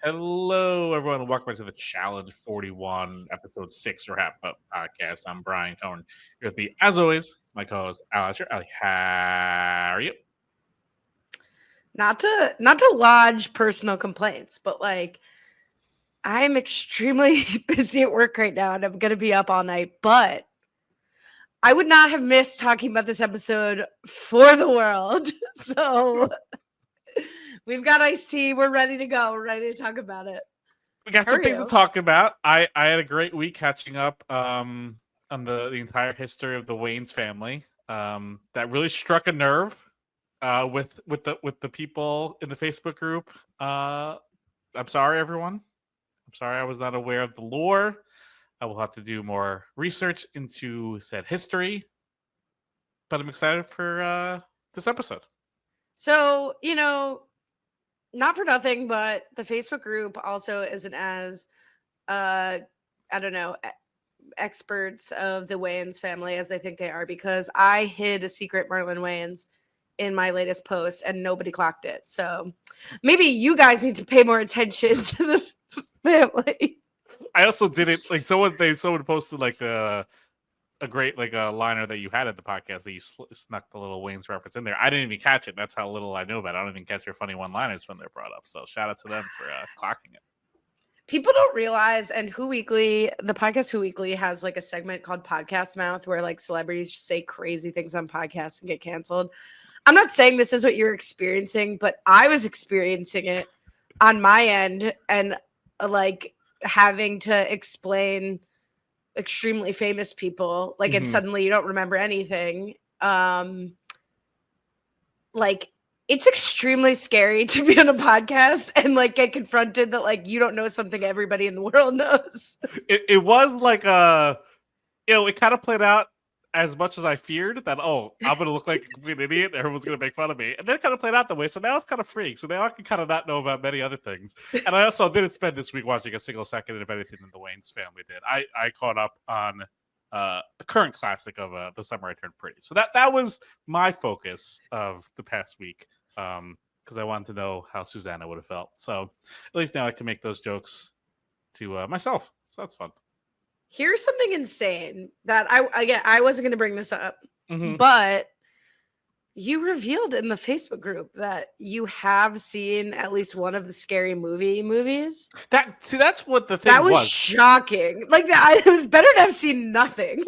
Hello, everyone, and welcome back to the Challenge 41, Episode 6 RHAP podcast. I'm Brian Cohen. Here with me, as always, my co-host, Ali Lasher. Ali, how are you? Not to lodge personal complaints, but I am extremely busy at work right now and I'm gonna be up all night. But I would not have missed talking about this episode for the world. So we've got iced tea. We're ready to go. We're ready to talk about it. We got How some are things to you? talk about. I had a great week catching up on the entire history of the Waynes family. That really struck a nerve with the people in the Facebook group. I'm sorry, everyone. I'm sorry I was not aware of the lore. I will have to do more research into said history, but I'm excited for this episode. So, not for nothing, but the Facebook group also isn't as I don't know, experts of the Wayans family as I think they are, because I hid a secret Merlin Wayans in my latest post and nobody clocked it. So maybe you guys need to pay more attention to the family. I also did it like someone posted like a great like a liner that you had at the podcast that you snuck the little Wayne's reference in there. I didn't even catch it. That's how little I know about it. I don't even catch your funny one-liners when they're brought up. So shout out to them for clocking it. People don't realize, and the podcast Who Weekly has like a segment called Podcast Mouth where like celebrities just say crazy things on podcasts and get canceled. I'm not saying this is what you're experiencing, but I was experiencing it on my end and like having to explain extremely famous people and suddenly you don't remember anything. Like it's extremely scary to be on a podcast and like get confronted that like you don't know something everybody in the world knows. It was like it kind of played out as much as I feared that, I'm going to look like a complete idiot. Everyone's going to make fun of me. And then it kind of played out that way. So now it's kind of freak. So now I can kind of not know about many other things. And I also didn't spend this week watching a single second of anything that the Waynes family did. I caught up on a current classic of The Summer I Turned Pretty. So that was my focus of the past week, because I wanted to know how Susanna would have felt. So at least now I can make those jokes to myself. So that's fun. Here's something insane that I wasn't going to bring this up, Mm-hmm. but you revealed in the Facebook group that you have seen at least one of the Scary movies. That's what the thing that was shocking. Like that, it was better to have seen nothing.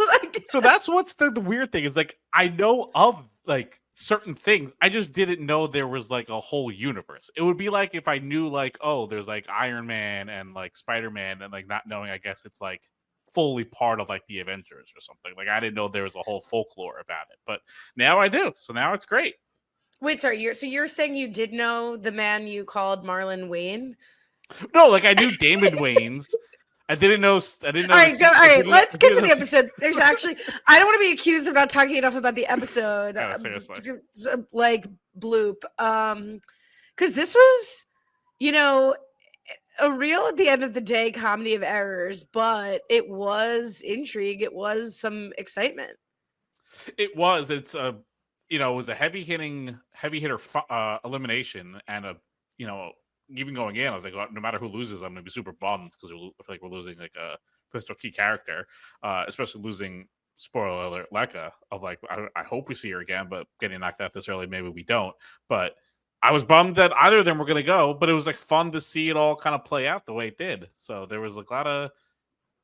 So that's what's the weird thing is like I know of like certain things. I just didn't know there was like a whole universe. It would be like if I knew like, oh, there's like Iron Man and like Spider-Man, and like not knowing, I guess it's like fully part of like the Avengers or something. Like I didn't know there was a whole folklore about it, but now I do. So now it's great. Wait, sorry. You're saying you did know the man you called Marlon Wayne? No, like I knew Damon Wayans. I didn't know. All right, go. All right, let's get to the episode. There's actually, I don't want to be accused of not talking enough about the episode. Yeah, seriously. Like bloop. Because this was, a real at the end of the day comedy of errors, but it was intrigue. It was some excitement. It was. It was a heavy hitter elimination, and even going in, I was like, no matter who loses, I'm gonna be super bummed because I feel like we're losing like a pivotal key character, especially losing, spoiler alert, Lekka. Of like, I hope we see her again, but getting knocked out this early, maybe we don't. But I was bummed that either of them were gonna go, but it was like fun to see it all kind of play out the way it did. So there was like a lot of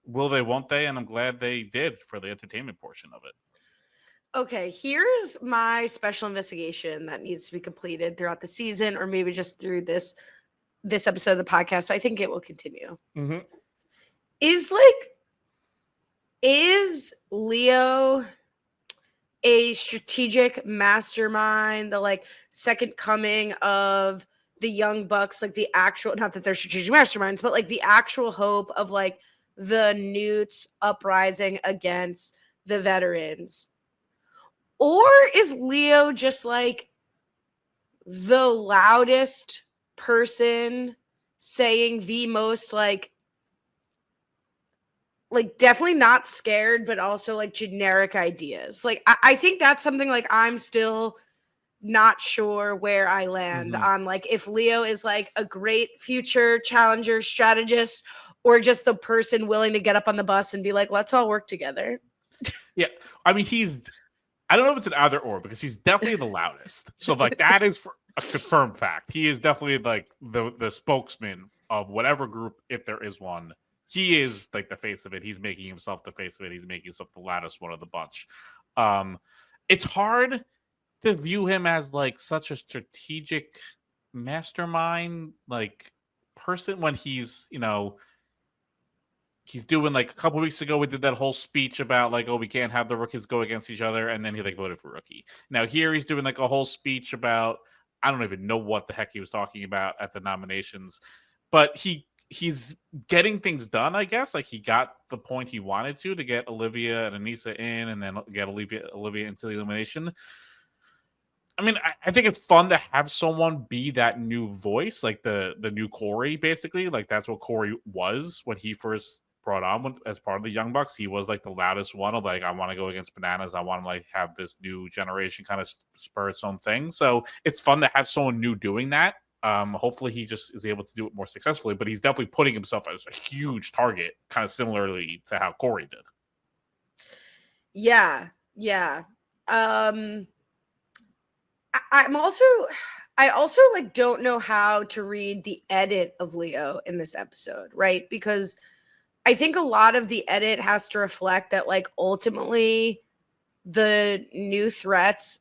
will they, won't they, and I'm glad they did for the entertainment portion of it. Okay, here's my special investigation that needs to be completed throughout the season, or maybe just through this episode of the podcast. So I think it will continue. Mm-hmm. Is Leo a strategic mastermind, the like second coming of the Young Bucks, like the actual, not that they're strategic masterminds, but like the actual hope of like the Newts uprising against the veterans? Or is Leo just like the loudest person saying the most like definitely not scared, but also like generic ideas? Like I think that's something like I'm still not sure where I land on like if Leo is like a great future challenger strategist or just the person willing to get up on the bus and be like, let's all work together. Yeah, I mean, I don't know if it's an either or because he's definitely the loudest. So like that is for a confirmed fact. He is definitely like the spokesman of whatever group, if there is one. He is like the face of it. He's making himself the face of it. He's making himself the loudest one of the bunch. It's hard to view him as like such a strategic mastermind like person when he's he's doing like a couple weeks ago we did that whole speech about like, oh, we can't have the rookies go against each other, and then he like voted for rookie. Now here he's doing like a whole speech about, I don't even know what the heck he was talking about at the nominations, but he's getting things done, I guess. Like he got the point he wanted to get Olivia and Anissa in, and then get Olivia into the elimination. I mean, I think it's fun to have someone be that new voice, like the new Corey, basically. Like that's what Corey was when he first brought on as part of the Young Bucks. He was like the loudest one of like, I want to go against Bananas. I want to like have this new generation kind of spur its own thing. So it's fun to have someone new doing that. Hopefully he just is able to do it more successfully, but he's definitely putting himself as a huge target, kind of similarly to how Corey did. Yeah. I also like don't know how to read the edit of Leo in this episode, right? Because I think a lot of the edit has to reflect that like ultimately the new threats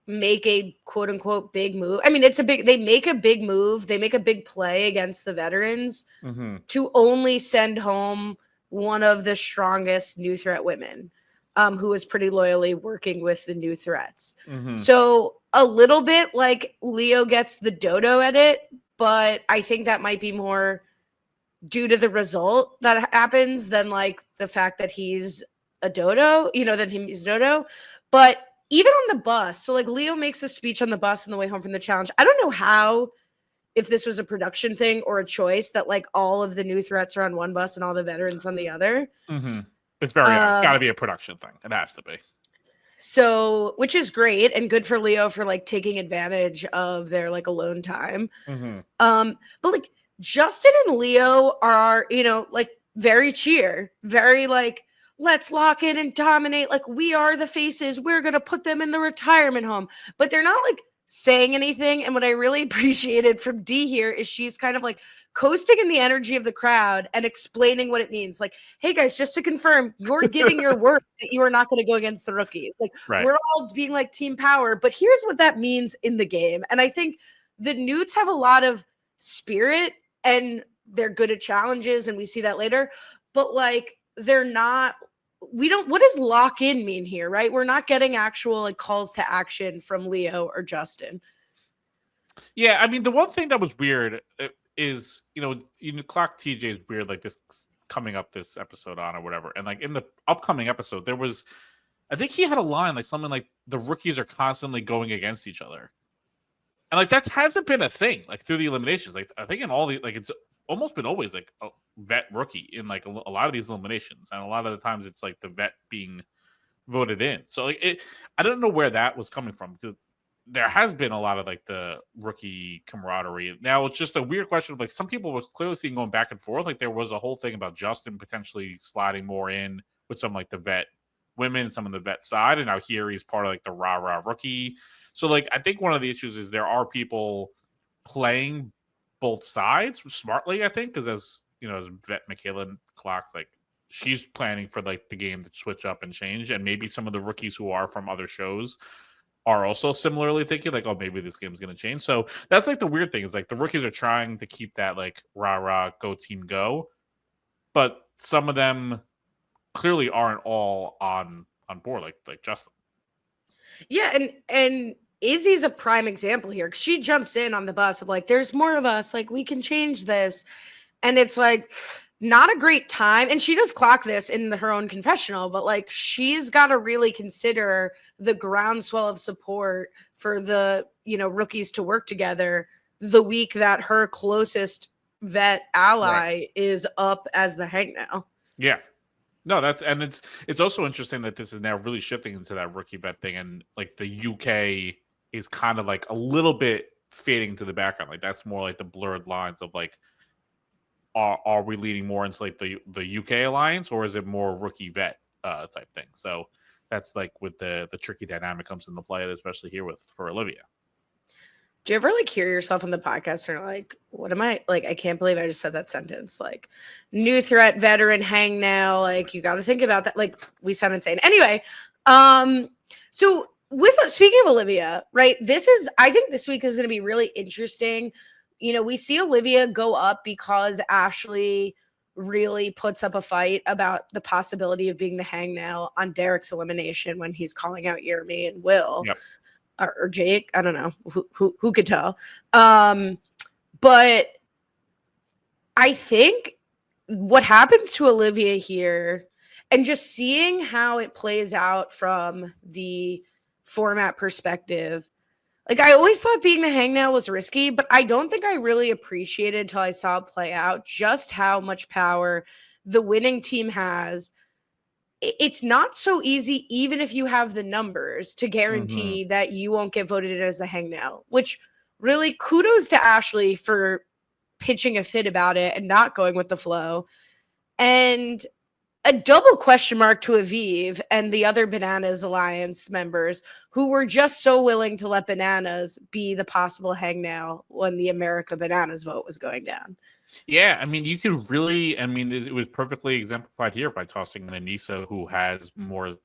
make a quote unquote big move. I mean, they make a big move, they make a big play against the veterans to only send home one of the strongest new threat women. Who is pretty loyally working with the new threats. So a little bit like Leo gets the dodo edit, but I think that might be more due to the result that happens than like the fact that he's a dodo, that he's dodo. But even on the bus, so like Leo makes a speech on the bus on the way home from the challenge. I don't know how, if this was a production thing or a choice that like all of the new threats are on one bus and all the veterans on the other. It's very it's got to be a production thing. It has to be. So, which is great and good for Leo for like taking advantage of their like alone time. But like Justin and Leo are, like very cheer, very like, let's lock in and dominate. Like we are the faces. We're going to put them in the retirement home, but they're not like saying anything. And what I really appreciated from D here is she's kind of like coasting in the energy of the crowd and explaining what it means. Like, hey guys, just to confirm, you're giving your word that you are not going to go against the rookies. Like we're all being like team power, but here's what that means in the game. And I think the Newts have a lot of spirit and they're good at challenges, and we see that later, but like they're not, what does lock in mean here, right? We're not getting actual like calls to action from Leo or Justin. Yeah, I mean, the one thing that was weird is, clock TJ is weird, like this coming up this episode on or whatever. And like in the upcoming episode, there was, I think he had a line like something like the rookies are constantly going against each other. And like that hasn't been a thing like through the eliminations. Like I think in all the, like it's almost been always like a vet rookie in like a lot of these eliminations. And a lot of the times it's like the vet being voted in. So like I don't know where that was coming from, because there has been a lot of like the rookie camaraderie. Now it's just a weird question of like some people were clearly seeing going back and forth. Like there was a whole thing about Justin potentially sliding more in with some like the vet women, some of the vet side, and now here he's part of like the rah rookie. So like I think one of the issues is there are people playing both sides smartly, I think, because as vet Michaela clocks, like she's planning for like the game to switch up and change, and maybe some of the rookies who are from other shows are also similarly thinking like, oh, maybe this game's going to change. So that's like the weird thing is like the rookies are trying to keep that like rah go team go, but some of them clearly aren't all on board like Justin. Yeah, and Izzy's a prime example here, because she jumps in on the bus of like, there's more of us, like we can change this, and it's like not a great time. And she does clock this in her own confessional, but like she's got to really consider the groundswell of support for the rookies to work together the week that her closest vet ally is up as the hangnail. Yeah. No, it's also interesting that this is now really shifting into that rookie vet thing, and like the UK is kind of like a little bit fading to the background. Like that's more like the blurred lines of like, are we leaning more into like the UK alliance, or is it more rookie vet type thing? So that's like with the tricky dynamic comes into play, especially here for Olivia. Do you ever like hear yourself on the podcast and like, what am I like? I can't believe I just said that sentence. Like, new threat, veteran, hang now. Like, you got to think about that. Like, we sound insane. Anyway, so with speaking of Olivia, right? I think this week is going to be really interesting. You know, we see Olivia go up because Ashley really puts up a fight about the possibility of being the hang now on Derek's elimination when he's calling out Jeremy and Will. Yep. Or Jake, I don't know who could tell. But I think what happens to Olivia here, and just seeing how it plays out from the format perspective, like I always thought being the hang now was risky, but I don't think I really appreciated until I saw it play out just how much power the winning team has. It's not so easy, even if you have the numbers, to guarantee that you won't get voted in as the hang now, which really kudos to Ashley for pitching a fit about it and not going with the flow. And a double question mark to Aviv and the other Bananas Alliance members who were just so willing to let Bananas be the possible hang now when the America Bananas vote was going down. Yeah, I mean, you could really, I mean, it was perfectly exemplified here by tossing in Anissa, who has more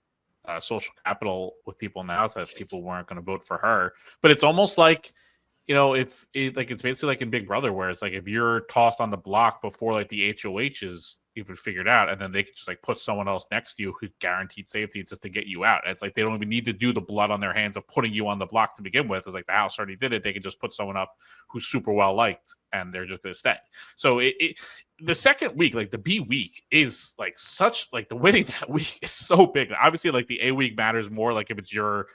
social capital with people now, so that people weren't going to vote for her. But it's almost like, you know, it's basically like in Big Brother, where it's like if you're tossed on the block before like the HOH is even figured out, and then they can just like put someone else next to you who guaranteed safety just to get you out. And it's like they don't even need to do the blood on their hands of putting you on the block to begin with. It's like the house already did it. They can just put someone up who's super well liked, and they're just going to stay. So the second week, like the B week, is like such like the winning that week is so big. Obviously, like the A week matters more, like if it's your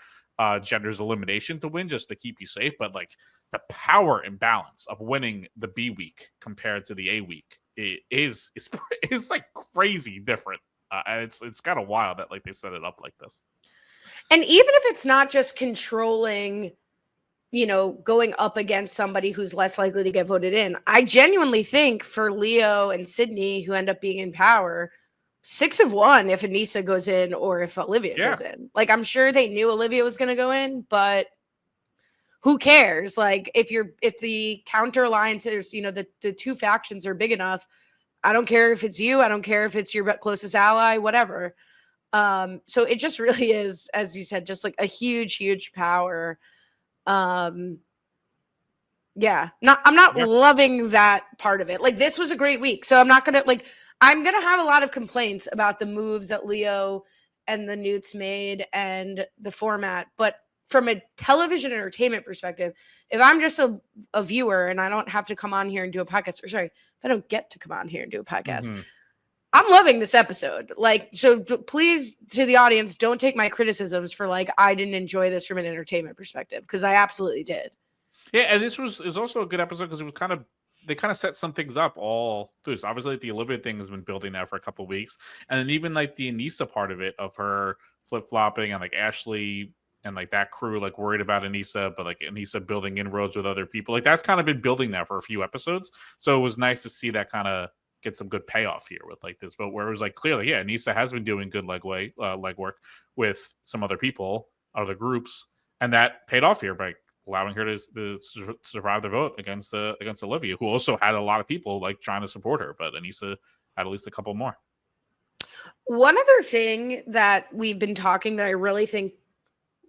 gender's elimination to win, just to keep you safe. But like the power and balance of winning the B week compared to the A week is like crazy different. And it's kind of wild that like they set it up like this. And even if it's not just controlling, you know, going up against somebody who's less likely to get voted in, I genuinely think for Leo and Sydney, who end up being in power, 6 of 1 if Anissa goes in or if Olivia goes in. Like, I'm sure they knew Olivia was going to go in, but who cares? Like, if the counter alliances, you know, the two factions are big enough, I don't care if it's you. I don't care if it's your closest ally, whatever. So it just really is, as you said, just like a huge, huge power. I'm not loving that part of it. Like, this was a great week. So I'm gonna have a lot of complaints about the moves that Leo and the Newts made and the format. But from a television entertainment perspective, if I'm just a viewer and I don't have to come on here and do a podcast, or sorry, if I don't get to come on here and do a podcast, I'm loving this episode. Like, so please, to the audience, don't take my criticisms for like, I didn't enjoy this from an entertainment perspective, because I absolutely did. Yeah, and this is also a good episode because it was they kind of set some things up all through. So obviously, the Olivia thing has been building now for a couple of weeks, and then even like the Anissa part of it, of her flip flopping and like Ashley and like that crew like worried about Anissa, but like Anissa building inroads with other people, like that's kind of been building now for a few episodes. So it was nice to see that kind of get some good payoff here with like this vote, where it was like clearly, yeah, Anissa has been doing good legwork with some other people, other groups, and that paid off here by allowing her to survive the vote against Olivia, who also had a lot of people like trying to support her, but Anissa had at least a couple more. One other thing that we've been talking that I really think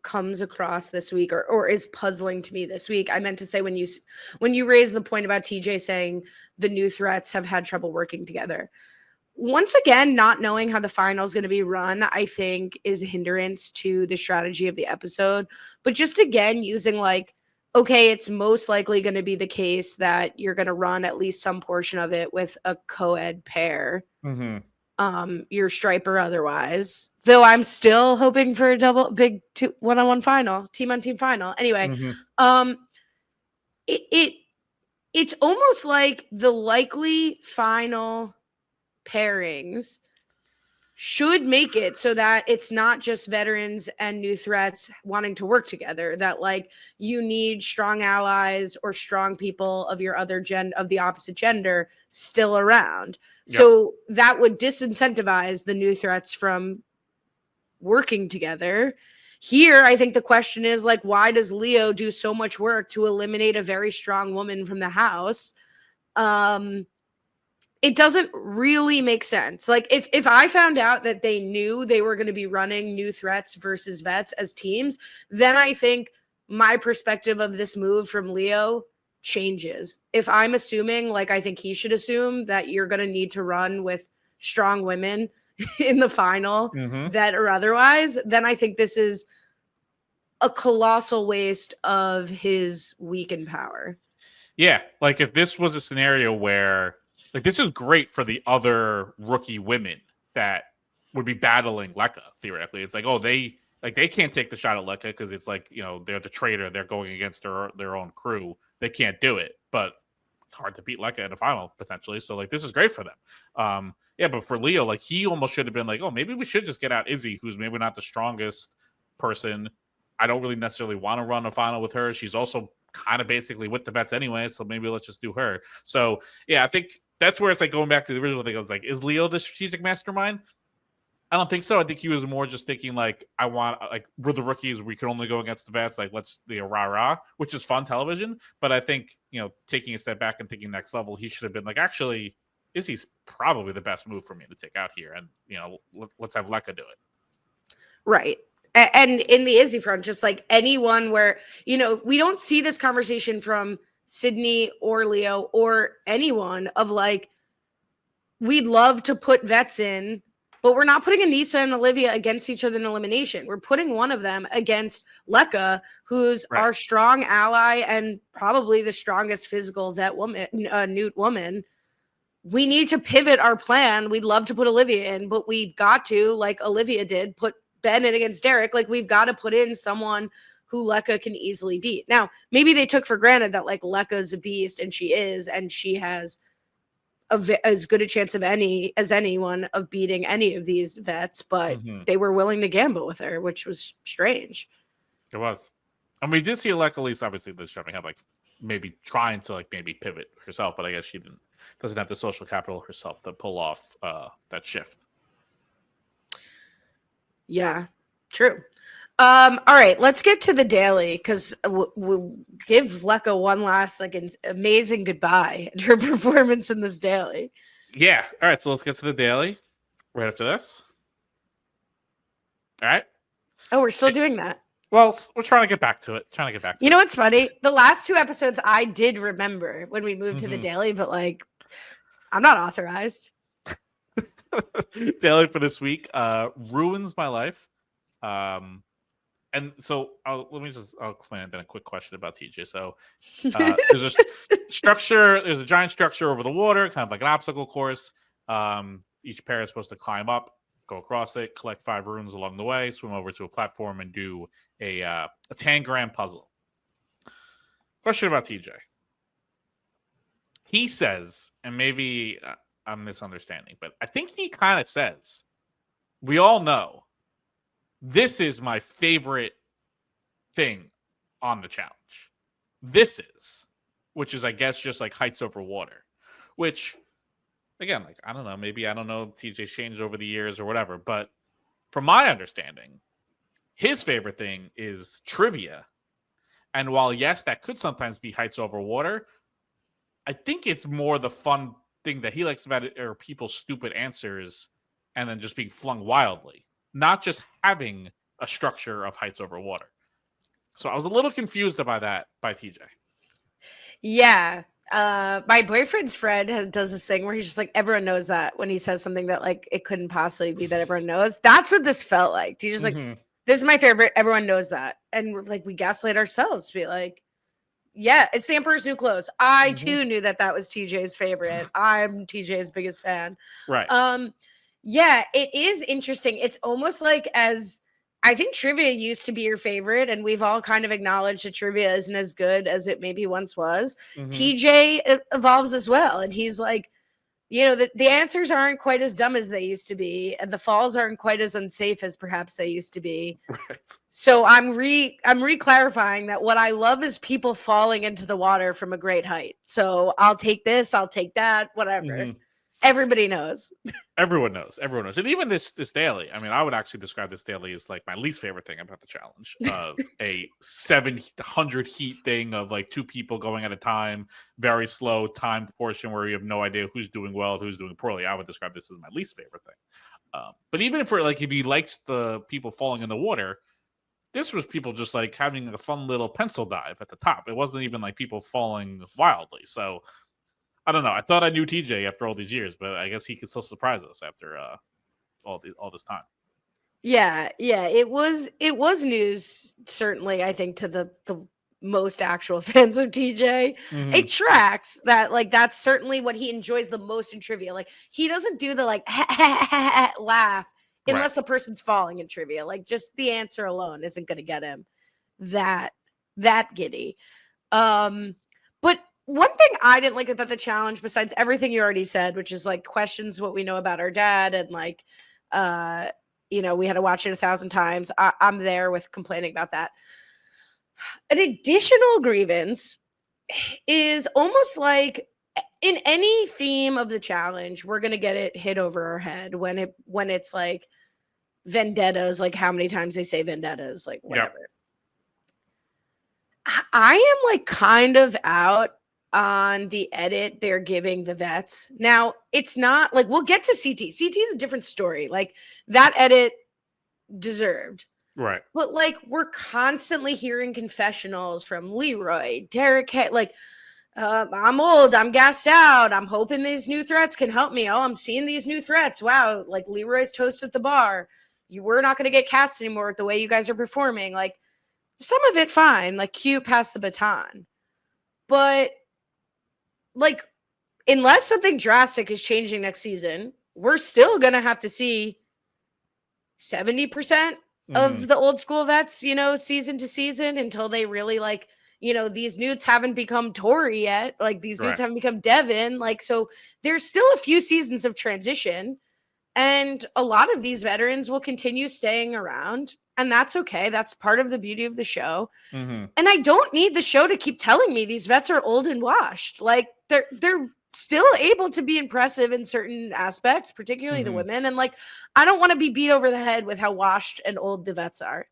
comes across this week, or is puzzling to me this week, I meant to say when you raised the point about TJ saying the new threats have had trouble working together. Once again, not knowing how the final is going to be run, I think, is a hindrance to the strategy of the episode. But just again, using like, okay, it's most likely going to be the case that you're going to run at least some portion of it with a co-ed pair, your stripe or otherwise. Though I'm still hoping for a big one-on-one final, team-on-team final. Anyway, it's almost like the likely final pairings should make it so that it's not just veterans and new threats wanting to work together, that like you need strong allies or strong people of your other of the opposite gender still around. Yep. So that would disincentivize the new threats from working together. Here, I think the question is like, why does Leo do so much work to eliminate a very strong woman from the house? It doesn't really make sense. Like if I found out that they knew they were going to be running new threats versus vets as teams, then I think my perspective of this move from Leo changes. If I'm assuming, like I think he should assume, that you're going to need to run with strong women in the final, vet or otherwise, then I think this is a colossal waste of his weakened power. Yeah, like if this was a scenario where, like, this is great for the other rookie women that would be battling Lekka, theoretically. It's like, oh, they can't take the shot at Lekka because it's like, you know, they're the traitor. They're going against their own crew. They can't do it. But it's hard to beat Lekka in the final, potentially. So, like, this is great for them. Yeah, but for Leo, like, he almost should have been like, oh, maybe we should just get out Izzy, who's maybe not the strongest person. I don't really necessarily want to run a final with her. She's also kind of basically with the vets anyway, so maybe let's just do her. So, yeah, I think that's where it's like going back to the original thing. I was like, is Leo the strategic mastermind? I don't think so. I think he was more just thinking like, we're the rookies. We can only go against the vets. Like, let's rah, which is fun television. But I think, you know, taking a step back and thinking next level, he should have been like, actually, Izzy's probably the best move for me to take out here. And, you know, let's have Lekka do it. Right. And in the Izzy front, just like anyone where, you know, we don't see this conversation from Sydney or Leo or anyone of like, we'd love to put vets in, but we're not putting Anissa and Olivia against each other in elimination. We're putting one of them against Lekka, who's our strong ally and probably the strongest physical vet woman, Newt woman. We need to pivot our plan. We'd love to put Olivia in, but we've got to, like Olivia did, put Ben in against Derek. Like, we've got to put in someone who Lekka can easily beat. Now, maybe they took for granted that like Lekka's a beast, and she has as good a chance as anyone of beating any of these vets, but they were willing to gamble with her, which was strange. It was. And we did see Lekka, at least obviously this showing have like maybe trying to like maybe pivot herself, but I guess she doesn't have the social capital herself to pull off that shift. Yeah, true. All right, let's get to the daily, because we'll give Lekka one last like amazing goodbye at her performance in this daily. Yeah. All right, so let's get to the daily right after this. All right. Oh, we're still doing that. Well, we're trying to get back to it. You know what's funny? The last two episodes I did remember when we moved to the daily, but like, I'm not authorized. Daily for this week ruins my life. And so I'll explain it, then a quick question about TJ. So there's a structure, there's a giant structure over the water, kind of like an obstacle course. Each pair is supposed to climb up, go across it, collect 5 runes along the way, swim over to a platform, and do a tangram puzzle. Question about TJ. He says, and maybe I'm misunderstanding, but I think he kind of says, we all know this is my favorite thing on the challenge. This is, which is, I guess, just like heights over water, which, again, like, I don't know, maybe, I don't know, TJ's changed over the years or whatever, but from my understanding, his favorite thing is trivia. And while, yes, that could sometimes be heights over water, I think it's more the fun thing that he likes about it are people's stupid answers and then just being flung wildly, not just having a structure of heights over water. So I was a little confused by that by TJ. Yeah. My boyfriend's friend does this thing where he's just like, everyone knows that when he says something that like it couldn't possibly be that everyone knows. That's what this felt like. He's just like, this is my favorite. Everyone knows that. And we're like, we gaslight ourselves to be like, yeah, it's the Emperor's New Clothes. I too knew that was TJ's favorite. I'm TJ's biggest fan. Right. Yeah, it is interesting. It's almost like, as I think trivia used to be your favorite, and we've all kind of acknowledged that trivia isn't as good as it maybe once was. TJ evolves as well, and he's like, the answers aren't quite as dumb as they used to be, and the falls aren't quite as unsafe as perhaps they used to be. Right. So I'm re-clarifying that what I love is people falling into the water from a great height. So I'll take this, I'll take that, whatever. Everybody knows. Everyone knows. Everyone knows. And even this daily, I mean, I would actually describe this daily as like my least favorite thing about the challenge of a 700 heat thing of like two people going at a time, very slow timed portion where you have no idea who's doing well, who's doing poorly. I would describe this as my least favorite thing. But even if you liked the people falling in the water, this was people just like having a fun little pencil dive at the top. It wasn't even like people falling wildly. So I don't know. I thought I knew TJ after all these years, but I guess he could still surprise us after all this time. Yeah. It was news, certainly, I think, to the most actual fans of TJ. It tracks that, like, that's certainly what he enjoys the most in trivia. Like, he doesn't do the like laugh unless the person's falling in trivia. Like, just the answer alone isn't going to get him that giddy. But one thing I didn't like about the challenge, besides everything you already said, which is like questions what we know about our dad, and like, we had to watch it 1,000 times. I'm there with complaining about that. An additional grievance is almost like in any theme of the challenge, we're gonna get it hit over our head when it's like vendettas, like how many times they say vendettas, like whatever. Yep. I am like kind of out on the edit they're giving the vets. Now, it's not like we'll get to CT. CT is a different story. Like that edit deserved. Right. But like we're constantly hearing confessionals from Leroy, Derek, like I'm old, I'm gassed out, I'm hoping these new threats can help me. Oh, I'm seeing these new threats. Wow, like Leroy's toast at the bar. We're not going to get cast anymore with the way you guys are performing. Like some of it fine, like cute, pass the baton. But like, unless something drastic is changing next season, we're still going to have to see 70% of the old school vets, season to season until they really like, these newts haven't become Tori yet. Like these newts haven't become Devin. Like, so there's still a few seasons of transition, and a lot of these veterans will continue staying around. And that's okay. That's part of the beauty of the show. And I don't need the show to keep telling me these vets are old and washed. Like they're still able to be impressive in certain aspects, particularly the women. And like, I don't want to be beat over the head with how washed and old the vets are.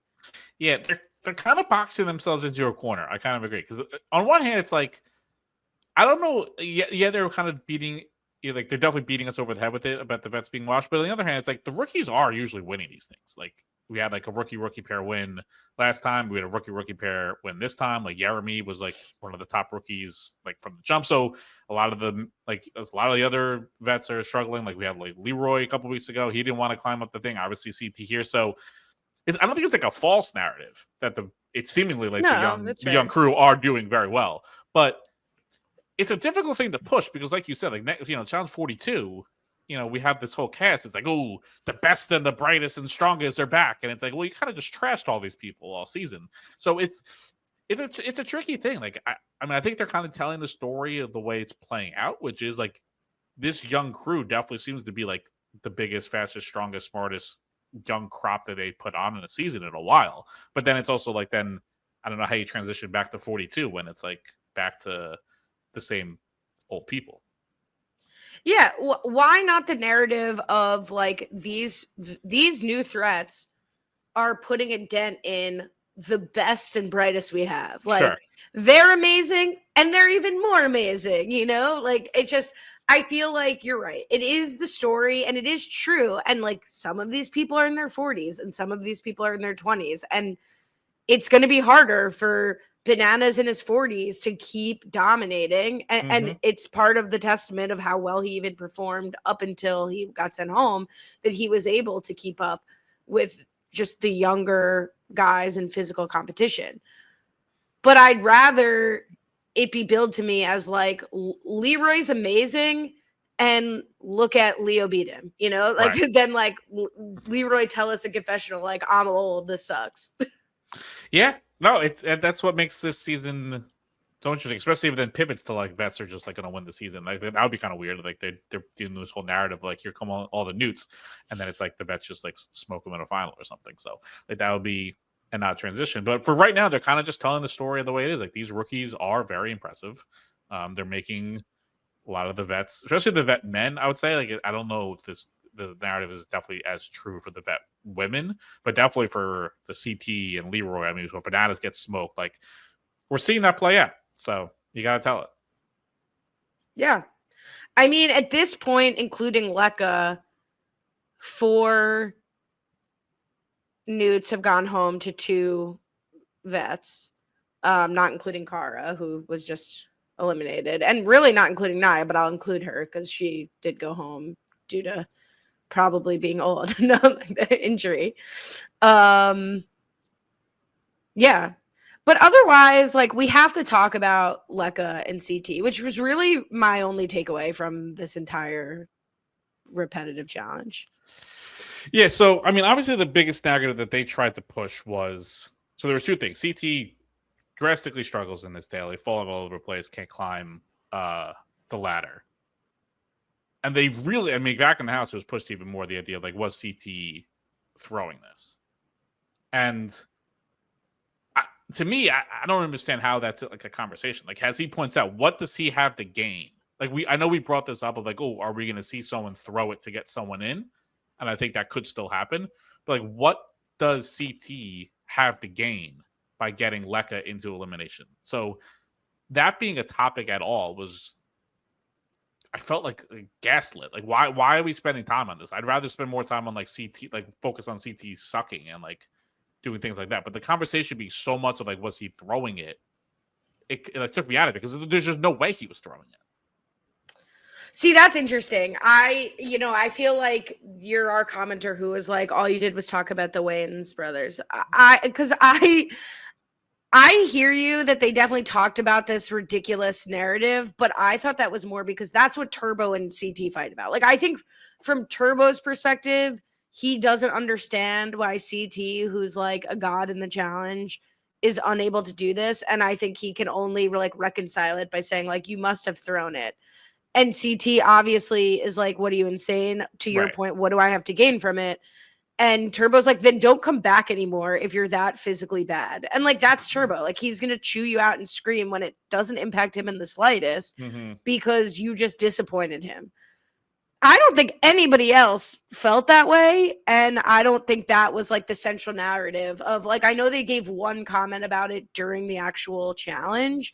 Yeah, they're kind of boxing themselves into a corner. I kind of agree. Because on one hand, it's like, I don't know. Yeah, they're kind of beating, like they're definitely beating us over the head with it about the vets being washed. But on the other hand, it's like the rookies are usually winning these things. Like we had like a rookie pair win last time. We had a rookie pair win this time. Like Jeremy was like one of the top rookies like from the jump. So a lot of the other vets are struggling. Like we had like Leroy a couple weeks ago. He didn't want to climb up the thing. Obviously CT here. So I don't think it's like a false narrative that it's seemingly like the young crew are doing very well. But it's a difficult thing to push because, like you said, like challenge 42. We have this whole cast. It's like, oh, the best and the brightest and strongest are back, and it's like, well, you kind of just trashed all these people all season. So it's a tricky thing. Like, I think they're kind of telling the story of the way it's playing out, which is like this young crew definitely seems to be like the biggest, fastest, strongest, smartest young crop that they put on in a season in a while. But then it's also like, then I don't know how you transition back to 42 when it's like back to the same old people. Yeah, why not the narrative of like these new threats are putting a dent in the best and brightest we have? Like they're amazing and they're even more amazing, Like it just, I feel like you're right. It is the story and it is true. And like some of these people are in their 40s and some of these people are in their 20s, and it's going to be harder for Bananas in his 40s to keep dominating. And it's part of the testament of how well he even performed up until he got sent home, that he was able to keep up with just the younger guys in physical competition. But I'd rather it be billed to me as like Leroy's amazing and look at Leo beat him, then like Leroy tell us a confessional, like, I'm old, this sucks. Yeah. No, that's what makes this season So interesting, especially if then pivots to like vets are just like going to win the season. Like that would be kind of weird. Like they're doing this whole narrative like here come all the newts, and then it's like the vets just like smoke them in a final or something. So like that would be an odd transition. But for right now, they're kind of just telling the story of the way it is. Like these rookies are very impressive. They're making a lot of the vets, especially the vet men. I would say like I don't know if the narrative is definitely as true for the vet women, but definitely for the CT and Leroy. I mean, when Bananas gets smoked, like we're seeing that play out. So you got to tell it. Yeah. I mean, at this point, including Lekka, 4 newts have gone home to 2 vets, not including Kara, who was just eliminated, and really not including Naya, but I'll include her because she did go home due to probably being old, no, injury. Yeah. But otherwise, like we have to talk about Lekka and CT, which was really my only takeaway from this entire repetitive challenge. Yeah, so I mean, obviously the biggest negative that they tried to push was so there was 2 things. CT drastically struggles in this daily, falling all over the place, can't climb the ladder. And they really, I mean, back in the house, it was pushed even more the idea of like, was CT throwing this? And to me, I don't understand how that's like a conversation. Like, as he points out, what does he have to gain? Like, I know we brought this up of like, oh, are we going to see someone throw it to get someone in? And I think that could still happen. But like, what does CT have to gain by getting Lekka into elimination? So that being a topic at all was, I felt like gaslit. Like, why are we spending time on this? I'd rather spend more time on like CT, like focus on CT sucking and like doing things like that. But the conversation be so much of like, was he throwing it? It like took me out of it because there's just no way he was throwing it. See, that's interesting. I feel like you're our commenter who was like, all you did was talk about the Wayans brothers. I hear you that they definitely talked about this ridiculous narrative, but I thought that was more because that's what Turbo and CT fight about. Like, I think from Turbo's perspective, he doesn't understand why CT, who's like a god in the challenge, is unable to do this. And I think he can only like reconcile it by saying, like, you must have thrown it. And CT obviously is like, what are you, insane? To your point, what do I have to gain from it? And Turbo's like, then don't come back anymore if you're that physically bad. And like, that's Turbo. Like, he's going to chew you out and scream when it doesn't impact him in the slightest because you just disappointed him. I don't think anybody else felt that way. And I don't think that was like the central narrative of like, I know they gave one comment about it during the actual challenge,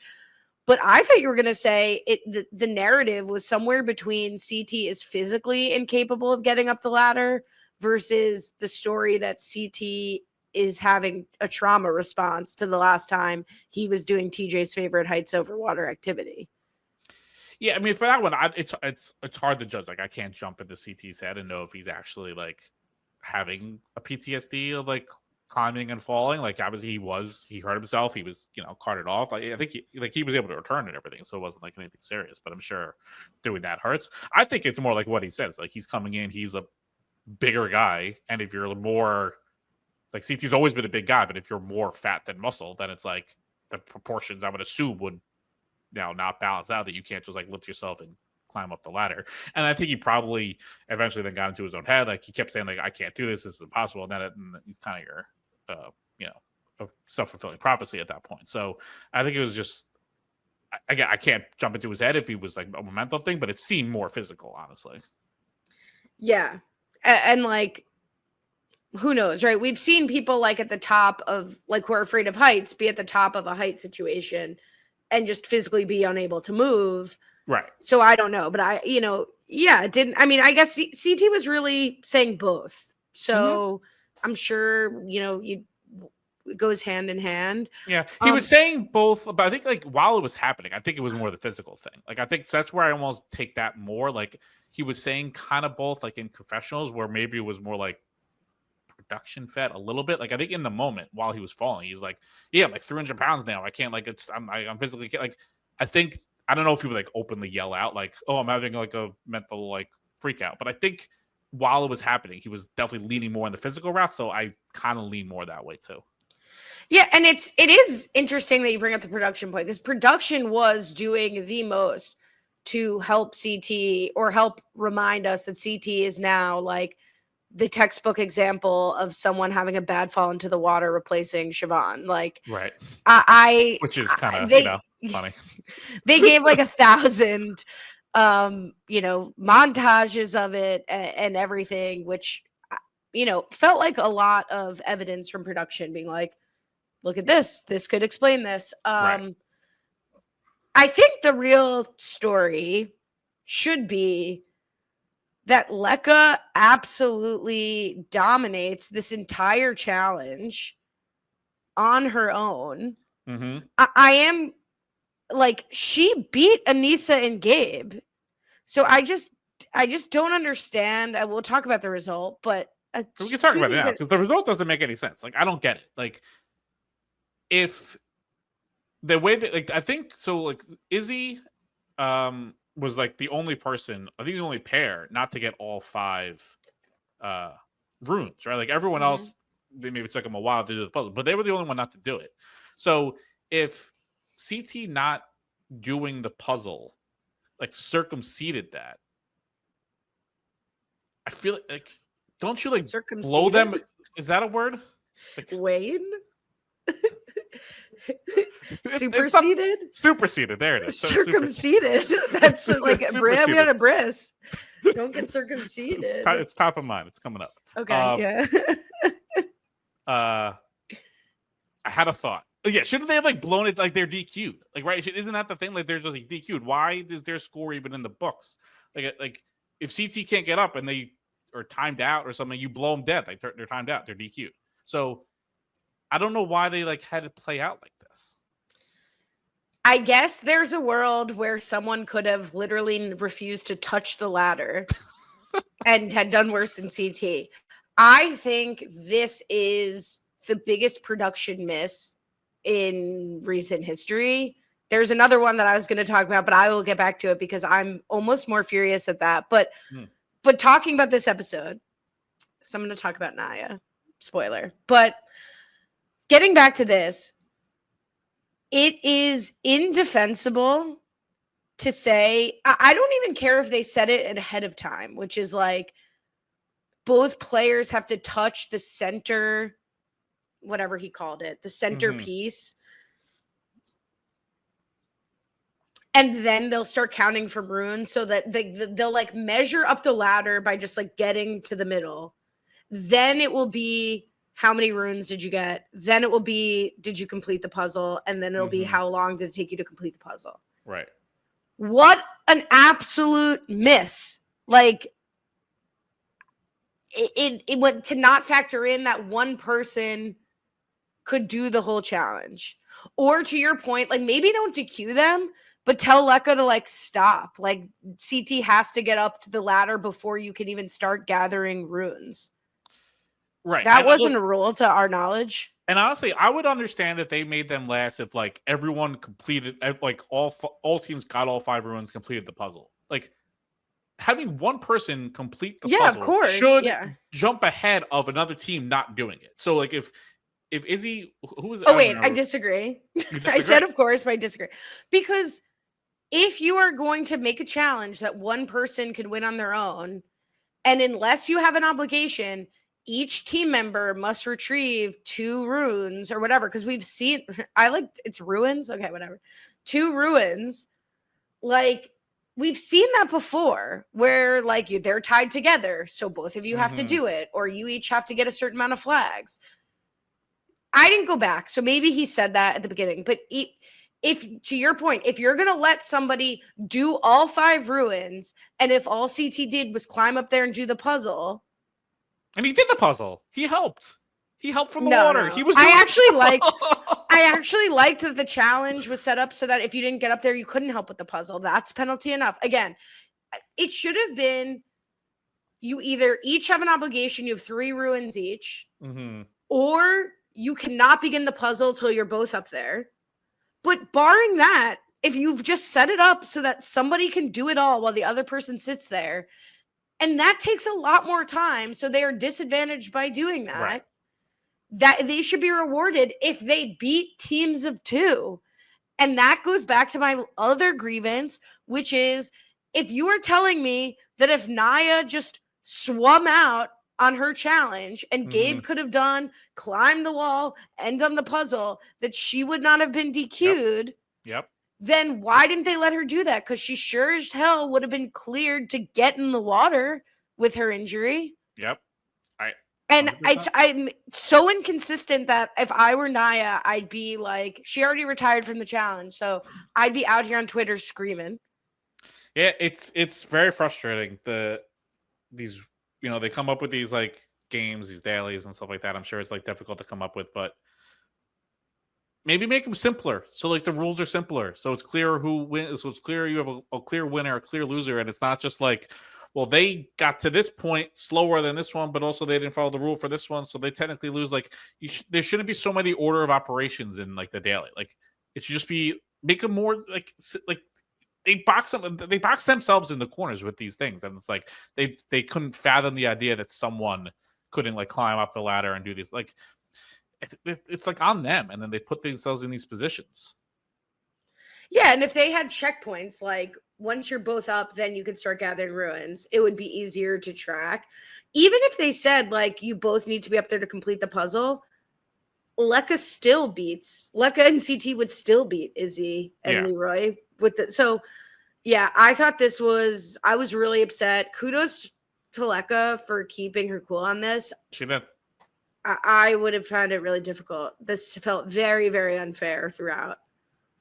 but I thought you were going to say the narrative was somewhere between CT is physically incapable of getting up the ladder versus the story that CT is having a trauma response to the last time he was doing TJ's favorite heights over water activity. Yeah, I mean, for that one, it's hard to judge. Like, I can't jump into CT's head and know if he's actually like having a PTSD of like climbing and falling. Like, obviously he hurt himself. He was, carted off. I think he was able to return and everything, so it wasn't like anything serious. But I'm sure doing that hurts. I think it's more like what he says. Like, he's coming in, he's a bigger guy, and if you're more like CT's always been a big guy, but if you're more fat than muscle, then it's like the proportions I would assume would not balance out, that you can't just like lift yourself and climb up the ladder. And I think he probably eventually then got into his own head. Like, he kept saying like, I can't do this. This is impossible. And then he's kind of your, a self-fulfilling prophecy at that point. So I think it was just, again, I can't jump into his head if he was like a mental thing, but it seemed more physical, honestly. Yeah. And like, who knows, right? We've seen people like at the top of like, who are afraid of heights, be at the top of a height situation and just physically be unable to move. Right. So I don't know, but it didn't. I mean, I guess CT was really saying both. So I'm sure, it goes hand in hand. Yeah. He was saying both, but I think like while it was happening, I think it was more the physical thing. Like, I think that's where I almost take that more. Like, he was saying kind of both, like in confessionals, where maybe it was more like production fed a little bit. Like, I think in the moment while he was falling, he's like, yeah, I'm like 300 pounds now. I can't, like, I'm physically, like, I don't know if he would like openly yell out like, oh, I'm having like a mental like freak out. But I think while it was happening, he was definitely leaning more in the physical route. So I kind of lean more that way too. Yeah, and it is interesting that you bring up the production point, because production was doing the most to help CT, or help remind us that CT is now like the textbook example of someone having a bad fall into the water replacing Siobhan. Like Right. I, Which is kind of, they funny. they gave like 1,000 montages of it and everything, which felt like a lot of evidence from production being like, look at this could explain this. Right. I think the real story should be that Lekka absolutely dominates this entire challenge on her own. Mm-hmm. I am like, she beat Anissa and Gabe. So I just don't understand. I will talk about the result, but We can talk two about it things now, that because the result doesn't make any sense. Like, I don't get it. Like, if the way that, like, I think so, like, Izzy was like the only person, I think the only pair not to get all 5 runes, right? Like, everyone Mhm. else, they maybe took them a while to do the puzzle, but they were the only one not to do it. So if CT not doing the puzzle like circumvented that, I feel like don't you like blow them? Circumcited? Is that a word? Like, Wayne? it's not Superseded? superseded. There it is. So Circumcited. That's like a we had superseded. a bris. Don't get It's, circumcited. it's top of mind. It's coming up. Okay, yeah. I had a thought. Yeah, shouldn't they have like blown it like they're DQ'd? Like, right? Isn't that the thing? Like, they're just like DQ'd. Why is their score even in the books? Like if CT can't get up and they are timed out or something, you blow them dead. Like, they're timed out. They're DQ'd. So I don't know why they like had to play out like this. I guess there's a world where someone could have literally refused to touch the ladder and had done worse than CT. I think this is the biggest production miss in recent history. There's another one that I was going to talk about, but I will get back to it because I'm almost more furious at that. But talking about this episode, so I'm going to talk about Naya. Spoiler. But getting back to this, it is indefensible to say, I don't even care if they said it ahead of time, which is like, both players have to touch the center, whatever he called it, the centerpiece. And then they'll start counting from runes, so that they'll like measure up the ladder by just like getting to the middle. Then it will be, how many runes did you get? Then it will be, did you complete the puzzle? And then it'll be, how long did it take you to complete the puzzle? Right. What an absolute miss. Like, it went to not factor in that one person could do the whole challenge. Or to your point, like, maybe don't DQ them, but tell Lekka to like stop. Like, CT has to get up to the ladder before you can even start gathering runes. Right. That wasn't a rule to our knowledge. And honestly, I would understand if they made them last if like everyone completed, like all teams got all 5 runes, completed the puzzle. Like, having one person complete the puzzle, of course, should jump ahead of another team not doing it. So like if Izzy, who was? Oh wait, I disagree. I said of course, but I disagree, because if you are going to make a challenge that one person can win on their own, and unless you have an obligation, each team member must retrieve 2 runes or whatever, because we've seen, it's ruins. Okay, whatever. 2 ruins, like, we've seen that before, where like they're tied together, so both of you have to do it, or you each have to get a certain amount of flags. I didn't go back, so maybe he said that at the beginning. But if to your point, if you're gonna let somebody do all 5 ruins, and if all CT did was climb up there and do the puzzle, and he did the puzzle, he helped from the water. No. He was. I actually liked that the challenge was set up so that if you didn't get up there, you couldn't help with the puzzle. That's penalty enough. Again, it should have been, you either each have an obligation, you have 3 ruins each, or you cannot begin the puzzle till you're both up there. But barring that, if you've just set it up so that somebody can do it all while the other person sits there, and that takes a lot more time, so they are disadvantaged by doing that. Right. that they should be rewarded if they beat teams of 2. And that goes back to my other grievance, which is if you are telling me that if Nia just swum out on her challenge and Gabe could have climbed the wall and done the puzzle, that she would not have been DQ'd. Yep. Then why didn't they let her do that? Because she sure as hell would have been cleared to get in the water with her injury. Yep. And I'm so inconsistent that if I were Nia, I'd be like, she already retired from the challenge, so I'd be out here on Twitter screaming. Yeah, it's very frustrating. These they come up with these like games, these dailies and stuff like that. I'm sure it's like difficult to come up with, but maybe make them simpler. So like the rules are simpler, so it's clear who wins. So it's clear you have a clear winner, a clear loser, and it's not just like, well, they got to this point slower than this one, but also they didn't follow the rule for this one, so they technically lose. Like, there shouldn't be so many order of operations in like the daily. Like, it should just be make them more like they box themselves in the corners with these things, and it's like they couldn't fathom the idea that someone couldn't like climb up the ladder and do these. Like, it's like on them, and then they put themselves in these positions. Yeah, and if they had checkpoints, like once you're both up, then you can start gathering ruins. It would be easier to track. Even if they said, like, you both need to be up there to complete the puzzle, Lecca and CT would still beat Izzy and Leroy with the. So, yeah, I thought I was really upset. Kudos to Lecca for keeping her cool on this. She did. I would have found it really difficult. This felt very, very unfair throughout.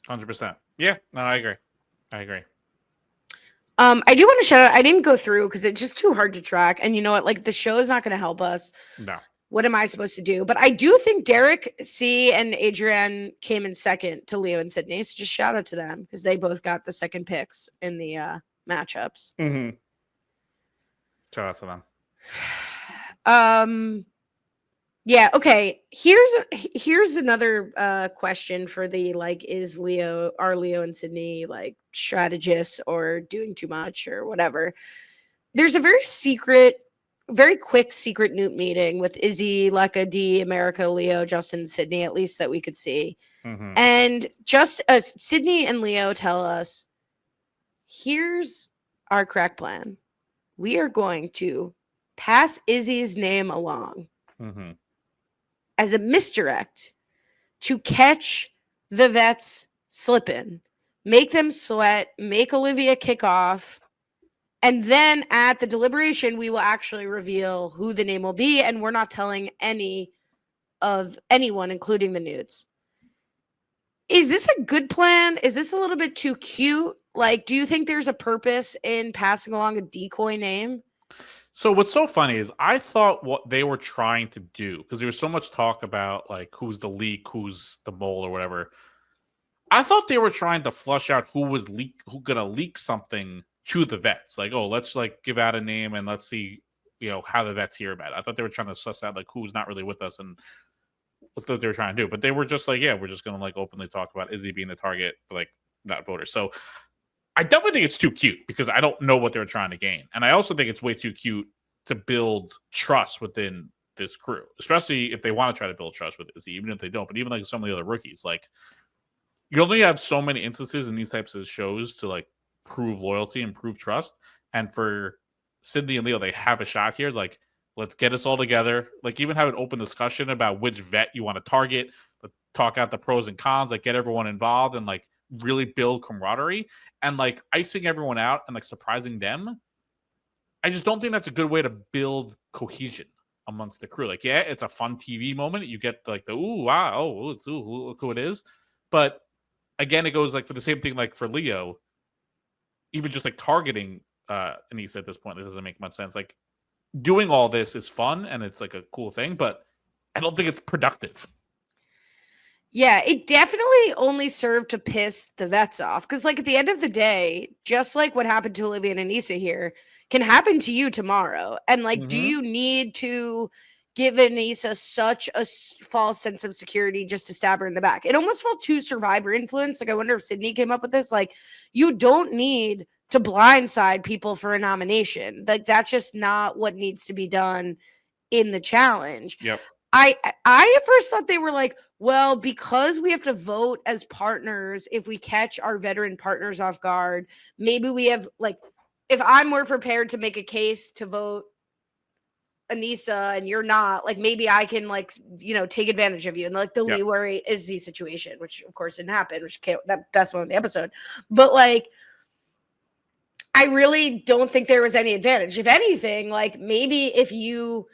100%. Yeah, no, I agree. I do want to shout out, I didn't go through because it's just too hard to track. And you know what? Like, the show is not going to help us. No. What am I supposed to do? But I do think Derek C and Adrienne came in second to Leo and Sydney. So just shout out to them because they both got the second picks in the matchups. Mm-hmm. Shout out to them. Yeah, okay. Here's another question for the like, are Leo and Sydney like strategists or doing too much or whatever? There's a very quick secret Newt meeting with Izzy, Lecca, D, America, Leo, Justin, Sydney, at least that we could see. Mm-hmm. And just as Sydney and Leo tell us, here's our crack plan. We are going to pass Izzy's name along. Mm-hmm. As a misdirect to catch the vets slipping, make them sweat, make Olivia kick off, and then at the deliberation, we will actually reveal who the name will be, and we're not telling anyone, including the nudes. Is this a good plan? Is this a little bit too cute? Like, do you think there's a purpose in passing along a decoy name? So what's so funny is I thought what they were trying to do, because there was so much talk about like who's the leak, who's the mole or whatever. I thought they were trying to flush out who gonna leak something to the vets. Like, oh, let's like give out a name and let's see, how the vets hear about it. I thought they were trying to suss out like who's not really with us and what they were trying to do. But they were just like, yeah, we're just gonna like openly talk about Izzy being the target for like not voters. So I definitely think it's too cute because I don't know what they're trying to gain. And I also think it's way too cute to build trust within this crew, especially if they want to try to build trust with Izzy, even if they don't. But even like some of the other rookies, like you only have so many instances in these types of shows to like prove loyalty and prove trust. And for Sydney and Leo, they have a shot here. Like, let's get us all together. Like, even have an open discussion about which vet you want to target. Talk out the pros and cons. Like, get everyone involved and like really build camaraderie. And like icing everyone out and like surprising them, I just don't think that's a good way to build cohesion amongst the crew. Like, yeah, it's a fun TV moment. You get like the ooh, wow, oh, it's look who it is. But again, it goes like for the same thing, like for Leo, even just like targeting Anissa at this point, it doesn't make much sense. Like doing all this is fun and it's like a cool thing, but I don't think it's productive. Yeah, it definitely only served to piss the vets off. Because, like, at the end of the day, just like what happened to Olivia and Anissa here, can happen to you tomorrow. And, like, do you need to give Anissa such a false sense of security just to stab her in the back? It almost felt too Survivor influence. Like, I wonder if Sydney came up with this. Like, you don't need to blindside people for a nomination. Like, that's just not what needs to be done in the challenge. Yep. I at first thought they were like, well, because we have to vote as partners, if we catch our veteran partners off guard, maybe we have like, if I'm more prepared to make a case to vote Anissa and you're not, like maybe I can like take advantage of you and like the Yep. Leroy Izzy situation, which of course didn't happen, which can't that's one of the episode. But like I really don't think there was any advantage. If anything, like maybe if you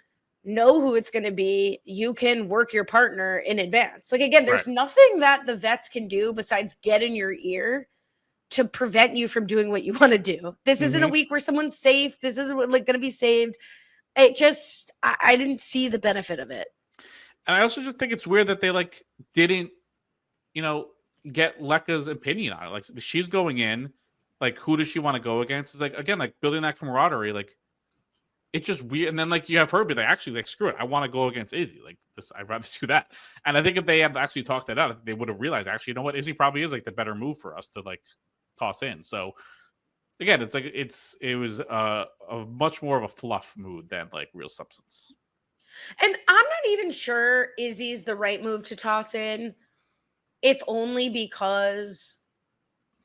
know who it's going to be, you can work your partner in advance. Like again, there's Right. nothing that the vets can do besides get in your ear to prevent you from doing what you want to do. This isn't a week where someone's safe. This isn't like going to be saved. It just I didn't see the benefit of it. And I also just think it's weird that they like didn't, get Lekka's opinion on it. Like she's going in, like who does she want to go against? It's like again, like building that camaraderie, like it's just weird. And then like you have her be like, actually, like screw it, I want to go against Izzy. Like this, I'd rather do that. And I think if they had actually talked that out, they would have realized actually, you know what, Izzy probably is like the better move for us to like toss in. So again, it's like it was a much more of a fluff mood than like real substance. And I'm not even sure Izzy's the right move to toss in, if only because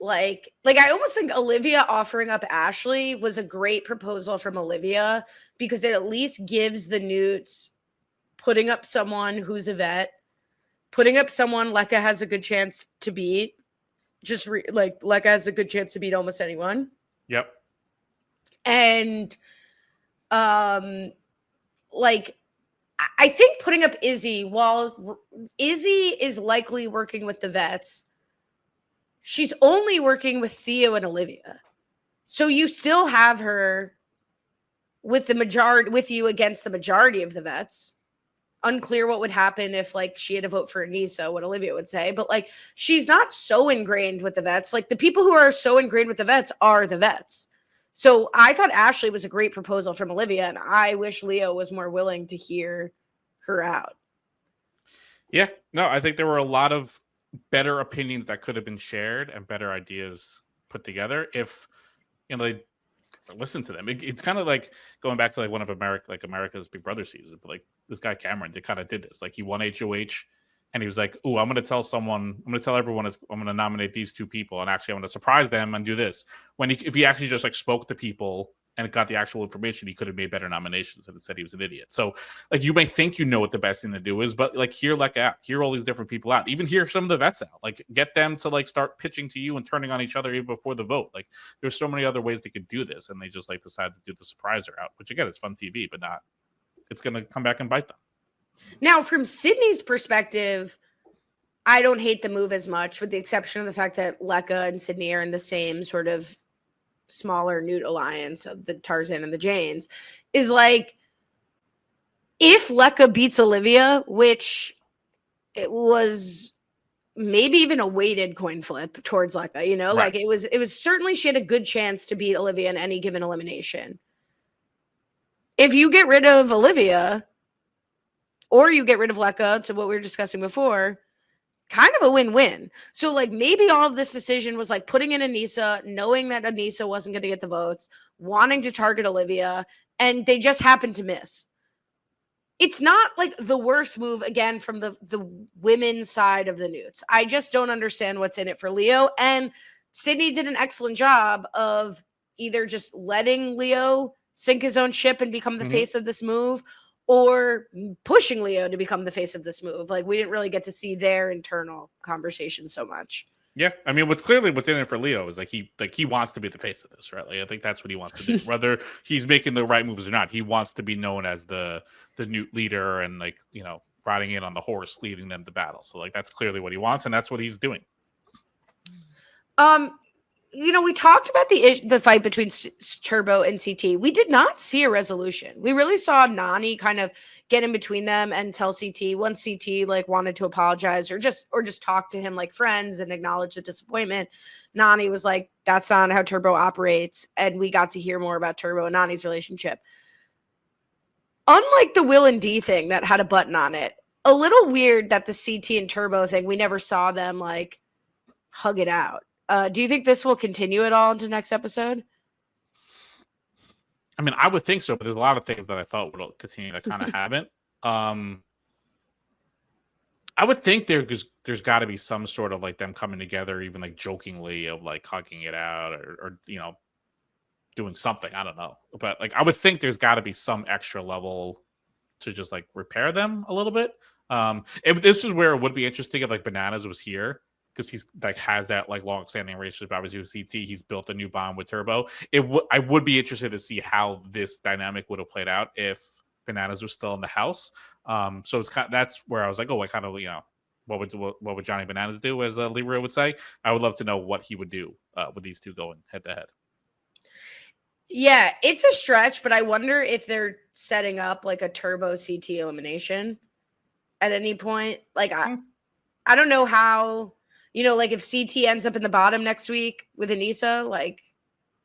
like I almost think Olivia offering up Ashley was a great proposal from Olivia because it at least gives the Newts putting up someone who's a vet, putting up someone Lekka has a good chance to beat. Like Lekka has a good chance to beat almost anyone. Yep. And like I think putting up Izzy, while Izzy is likely working with the vets, she's only working with Theo and Olivia. So you still have her with the majority with you against the majority of the vets. Unclear what would happen if like she had to vote for Anissa, what Olivia would say, but like she's not so ingrained with the vets. Like the people who are so ingrained with the vets are the vets. So I thought Ashley was a great proposal from Olivia, and I wish Leo was more willing to hear her out. Yeah, no, I think there were a lot of better opinions that could have been shared and better ideas put together if they listen to them. It's kind of like going back to like one of America's Big Brother seasons, but like this guy Cameron, they kind of did this. Like he won HOH, and he was like, "Oh, I'm going to tell everyone I'm going to nominate these two people, and actually I'm going to surprise them and do this." If he actually just like spoke to people and got the actual information, he could have made better nominations and said he was an idiot. So like you may think you know what the best thing to do is, but like hear all these different people out, even hear some of the vets out, like get them to like start pitching to you and turning on each other even before the vote. Like there's so many other ways they could do this, and they just like decided to do the surpriser out, which again, it's fun TV, but it's going to come back and bite them. Now, from Sydney's perspective, I don't hate the move as much, with the exception of the fact that Lekka and Sydney are in the same sort of smaller Newt alliance of the Tarzan and the Janes. Is like, if Lekka beats Olivia, which it was maybe even a weighted coin flip towards Lekka, Right. like it was certainly she had a good chance to beat Olivia in any given elimination. If you get rid of Olivia, or you get rid of Lekka, to what we were discussing before, kind of a win-win. So like maybe all of this decision was like putting in Anissa, knowing that Anissa wasn't going to get the votes, wanting to target Olivia, and they just happened to miss. It's not like the worst move again from the women's side of the Newts. I just don't understand what's in it for Leo. And Sydney did an excellent job of either just letting Leo sink his own ship and become the face of this move, or pushing Leo to become the face of this move. Like we didn't really get to see their internal conversation so much. Yeah, I mean, what's in it for Leo is like he wants to be the face of this, right? Like I think that's what he wants to do. Whether he's making the right moves or not, he wants to be known as the Newt leader and like riding in on the horse, leading them to battle. So like that's clearly what he wants, and that's what he's doing. We talked about the fight between Turbo and CT. We did not see a resolution. We really saw Nany kind of get in between them and tell CT, once CT like wanted to apologize or just talk to him like friends and acknowledge the disappointment, Nany was like, that's not how Turbo operates. And we got to hear more about Turbo and Nany's relationship. Unlike the Will and D thing that had a button on it, a little weird that the CT and Turbo thing, we never saw them like hug it out. Do you think this will continue at all into next episode? I mean, I would think so, but there's a lot of things that I thought would continue that kind of haven't. I would think there's got to be some sort of like them coming together, even like jokingly of like hugging it out or doing something. I don't know, but like I would think there's got to be some extra level to just like repair them a little bit. This is where it would be interesting if like Bananas was here because he's like has that like long standing relationship obviously with CT. He's built a new bond with Turbo. I would be interested to see how this dynamic would have played out if Bananas was still in the house. So it's that's where I was like, oh, I kind of what would Johnny Bananas do, as Leroy would say. I would love to know what he would do with these two going head to head. Yeah, it's a stretch, but I wonder if they're setting up like a Turbo CT elimination at any point. Like I don't know how, like if CT ends up in the bottom next week with Anissa, like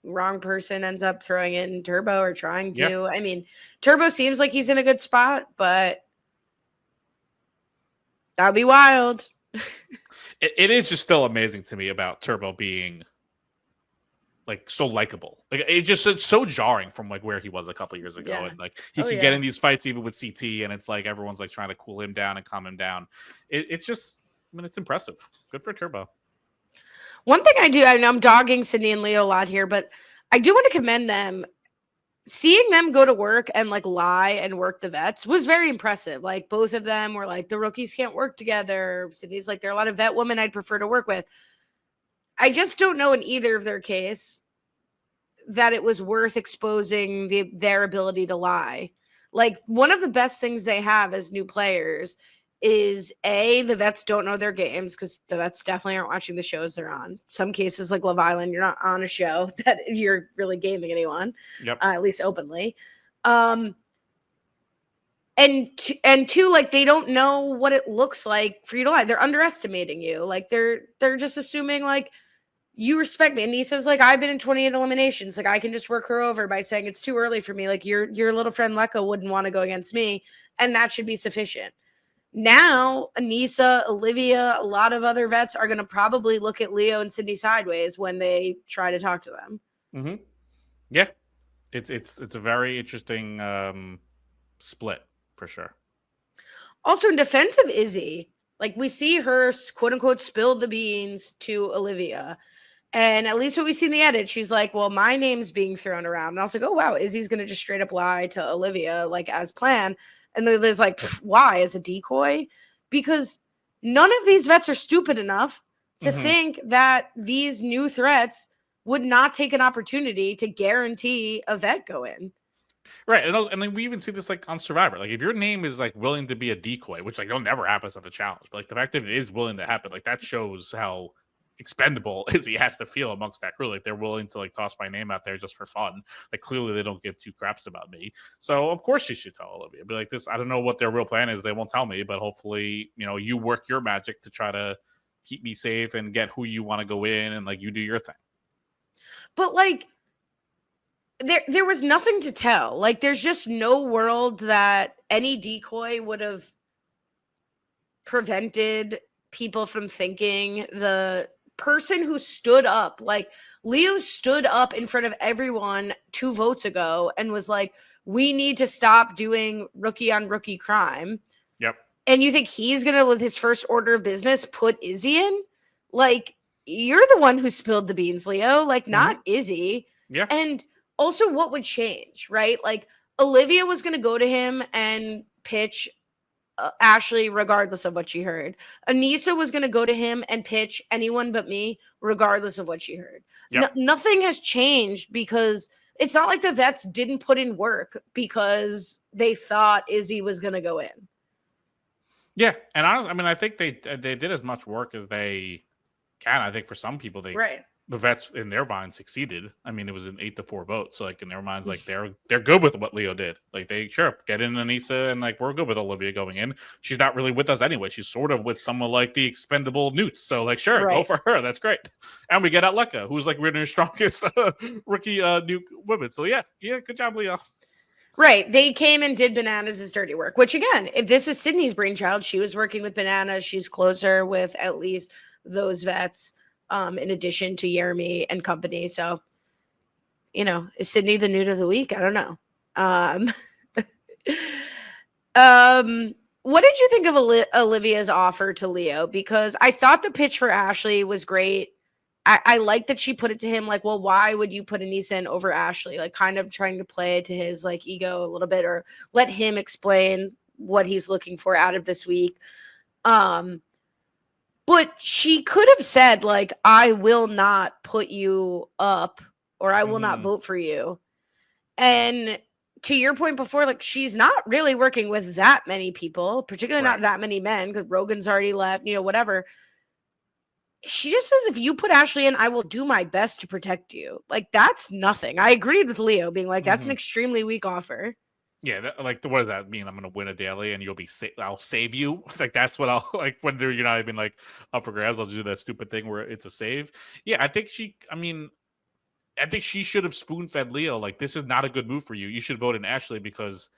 wrong person ends up throwing in Turbo or trying to. Yeah. I mean, Turbo seems like he's in a good spot, but that would be wild. It is just still amazing to me about Turbo being like so likable. Like it's so jarring from like where he was a couple years ago. Yeah. And like he can get in these fights even with CT, and it's like everyone's like trying to cool him down and calm him down. It's just, I mean, it's impressive. Good for Turbo. One thing I know I'm dogging Sydney and Leo a lot here, but I do want to commend them. Seeing them go to work and like lie and work the vets was very impressive. Like both of them were like, the rookies can't work together. Sydney's like, there are a lot of vet women I'd prefer to work with. I just don't know in either of their case that it was worth exposing their ability to lie. Like one of the best things they have as new players is the vets don't know their games because the vets definitely aren't watching the shows they're on. Some cases like Love Island, you're not on a show that you're really gaming anyone, at least openly. And two, like they don't know what it looks like for you to lie. They're underestimating you. Like they're just assuming like you respect me. And Nissa's like, I've been in 28 eliminations. Like I can just work her over by saying it's too early for me. Like your little friend Lekka wouldn't want to go against me, and that should be sufficient. Now, Anissa, Olivia, a lot of other vets are going to probably look at Leo and Sydney sideways when they try to talk to them. Mm-hmm. Yeah, it's a very interesting split for sure. Also, in defense of Izzy, like we see her quote unquote spill the beans to Olivia. And at least what we see in the edit, she's like, well, my name's being thrown around. And I was like, oh, wow, Izzy's going to just straight up lie to Olivia, like as planned. And Olivia's like, why? As a decoy? Because none of these vets are stupid enough to think that these new threats would not take an opportunity to guarantee a vet go in. Right. And then we even see this like on Survivor. Like if your name is like willing to be a decoy, which like never happens at the challenge, but like the fact that it is willing to happen, like that shows how expendable Izzy has to feel amongst that crew. Like they're willing to like toss my name out there just for fun. Like clearly they don't give two craps about me. So of course she should tell Olivia. Be like, this, I don't know what their real plan is. They won't tell me, but hopefully, you work your magic to try to keep me safe and get who you want to go in, and like you do your thing. But like there was nothing to tell. Like there's just no world that any decoy would have prevented people from thinking the person who stood up, like Leo stood up in front of everyone 2 votes ago and was like, we need to stop doing rookie on rookie crime. Yep. And you think he's going to, with his first order of business, put Izzy in? Like, you're the one who spilled the beans, Leo, like not Izzy. Yeah. And also what would change, right? Like Olivia was going to go to him and pitch Ashley, regardless of what she heard. Anissa was going to go to him and pitch anyone but me, regardless of what she heard. Yep. Nothing has changed because it's not like the vets didn't put in work because they thought Izzy was going to go in. Yeah, and honestly, I mean, I think they did as much work as they can. I think for some people, the vets in their mind succeeded. I mean, it was an 8-4 vote. So like in their minds, like they're good with what Leo did. Like they get in Anissa, and like we're good with Olivia going in. She's not really with us anyway. She's sort of with someone like the expendable Newts. So like sure, go for her. That's great. And we get out Lekka, who's like Ritter's strongest rookie new women. So yeah, good job, Leo. Right. They came and did Bananas' dirty work, which again, if this is Sydney's brainchild, she was working with Bananas. She's closer with at least those vets. In addition to Jeremy and company. So, is Sydney the nude of the week? I don't know. What did you think of Olivia's offer to Leo? Because I thought the pitch for Ashley was great. I like that she put it to him like, well, why would you put Anissa in over Ashley? Like, kind of trying to play to his like ego a little bit, or let him explain what he's looking for out of this week. But she could have said like, I will not put you up, or I will not vote for you. And to your point before, like, she's not really working with that many people, particularly not that many men, because Rogan's already left, whatever. She just says, if you put Ashley in, I will do my best to protect you. Like, that's nothing. I agreed with Leo being like, that's an extremely weak offer. Yeah, what does that mean? I'm going to win a daily and you'll be I'll save you. Like, that's what I'll like when you're not even like up for grabs. I'll do that stupid thing where it's a save. Yeah, I think she should have spoon fed Leo. Like, this is not a good move for you. You should vote in Ashley because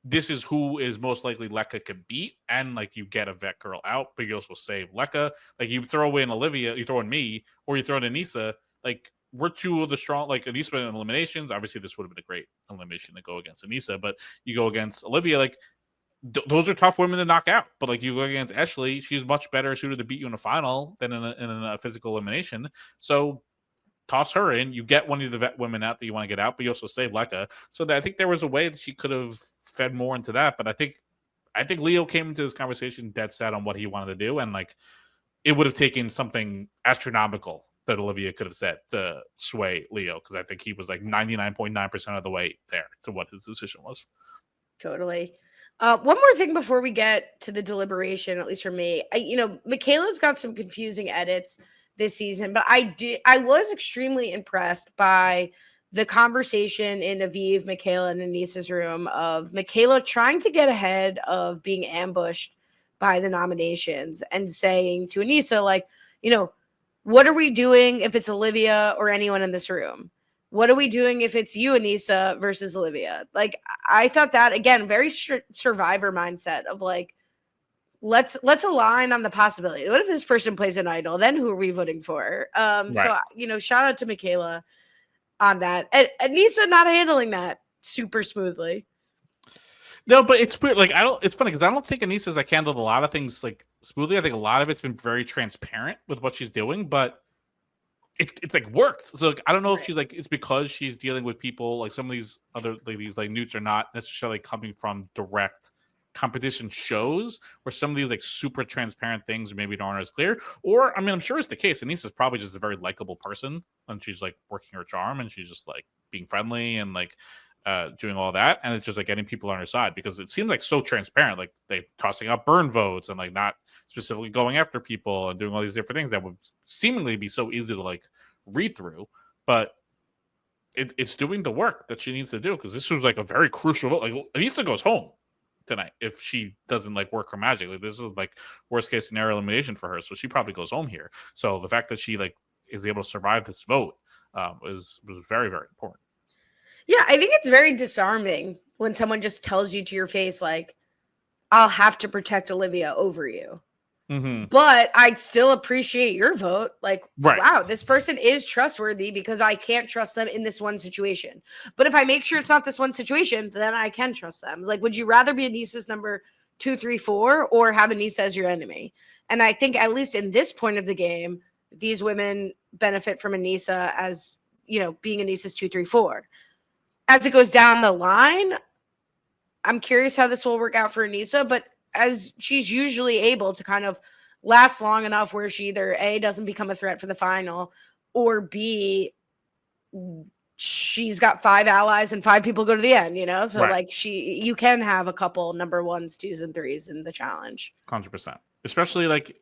this is who is most likely Lecca could beat, and like you get a vet girl out, but you also save Lecca. Like, you throw in Olivia, you throw in me, or you throw in Anissa. Like, we're two of the strong. Like, Anissa in eliminations. Obviously, this would have been a great elimination to go against Anissa, but you go against Olivia. Like, those are tough women to knock out. But like, you go against Ashley, she's much better suited to beat you in a final than in a physical elimination. So toss her in. You get one of the vet women out that you want to get out, but you also save Lecca. So I think there was a way that she could have fed more into that. But I think Leo came into this conversation dead set on what he wanted to do, and like it would have taken something astronomical that Olivia could have said to sway Leo, because I think he was like 99.9% of the way there to what his decision was. Totally. One more thing before we get to the deliberation, at least for me, Michaela's got some confusing edits this season, but I was extremely impressed by the conversation in Aviv, Michaela, and Anissa's room of Michaela trying to get ahead of being ambushed by the nominations and saying to Anissa, like, what are we doing if it's Olivia or anyone in this room? What are we doing if it's you, Anissa, versus Olivia? Like, I thought that, again, very survivor mindset of like, let's align on the possibility. What if this person plays an idol? Then who are we voting for? Right. So, shout out to Michaela on that. And Anissa not handling that super smoothly. No, but it's weird. Like, it's funny because I don't think Anissa's like handled a lot of things like smoothly. I think a lot of it's been very transparent with what she's doing, but it's like worked. So like, I don't know if she's like, it's because she's dealing with people like some of these other ladies, like Newts, are not necessarily coming from direct competition shows where some of these like super transparent things maybe aren't as clear. Or I mean, I'm sure it's the case. Anissa's probably just a very likable person, and she's like working her charm, and she's just like being friendly and like doing all that, and it's just like getting people on her side, because it seems like so transparent, like they tossing out burn votes and like not specifically going after people and doing all these different things that would seemingly be so easy to like read through, but it's doing the work that she needs to do, because this was like a very crucial vote. Like, Anissa goes home tonight if she doesn't like work her magic. Like, this is like worst case scenario elimination for her, so she probably goes home here. So the fact that she like is able to survive this vote was very, very important. Yeah, I think it's very disarming when someone just tells you to your face, like, I'll have to protect Olivia over you. But I'd still appreciate your vote. Like, wow, this person is trustworthy because I can't trust them in this one situation. But if I make sure it's not this one situation, then I can trust them. Like, would you rather be Anissa's number 2, 3, 4 or have Anissa as your enemy? And I think at least in this point of the game, these women benefit from Anissa as, being Anissa's 2, 3, 4. As it goes down the line, I'm curious how this will work out for Anissa, but as she's usually able to kind of last long enough where she either A, doesn't become a threat for the final, or B, she's got 5 allies and 5 people go to the end, So like you can have a couple number 1s, 2s, and 3s in the challenge. 100%. Especially like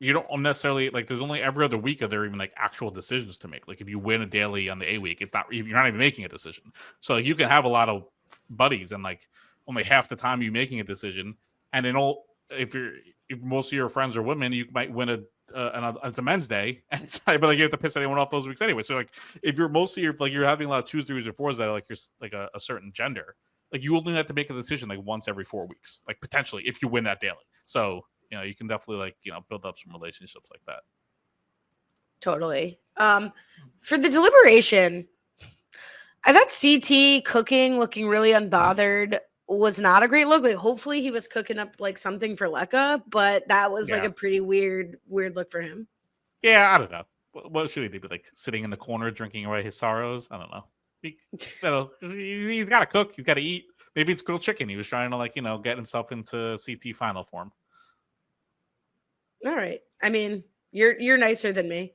you don't necessarily like there's only every other week are there even like actual decisions to make. Like if you win a daily on the A week, you're not even making a decision. So like, you can have a lot of buddies and like only half the time you making a decision. And in all, if most of your friends are women, you might win it's a men's day, and but like you have to piss anyone off those weeks anyway. So like if you're mostly you're having a lot of 2s, 3s, or 4s that are like you're like a certain gender, like you only have to make a decision like once every 4 weeks, like potentially if you win that daily. So you can definitely build up some relationships like that. Totally. For the deliberation, I thought CT cooking looking really unbothered. was not a great look. Like, hopefully he was cooking up like something for Lekka, but that was like Yeah. a pretty weird look for him. Yeah, I don't know. What should he do? Like sitting in the corner drinking away his sorrows? I don't know. He's got to cook. He's got to eat. Maybe it's grilled chicken. He was trying to get himself into CT final form. All right. I mean, you're nicer than me.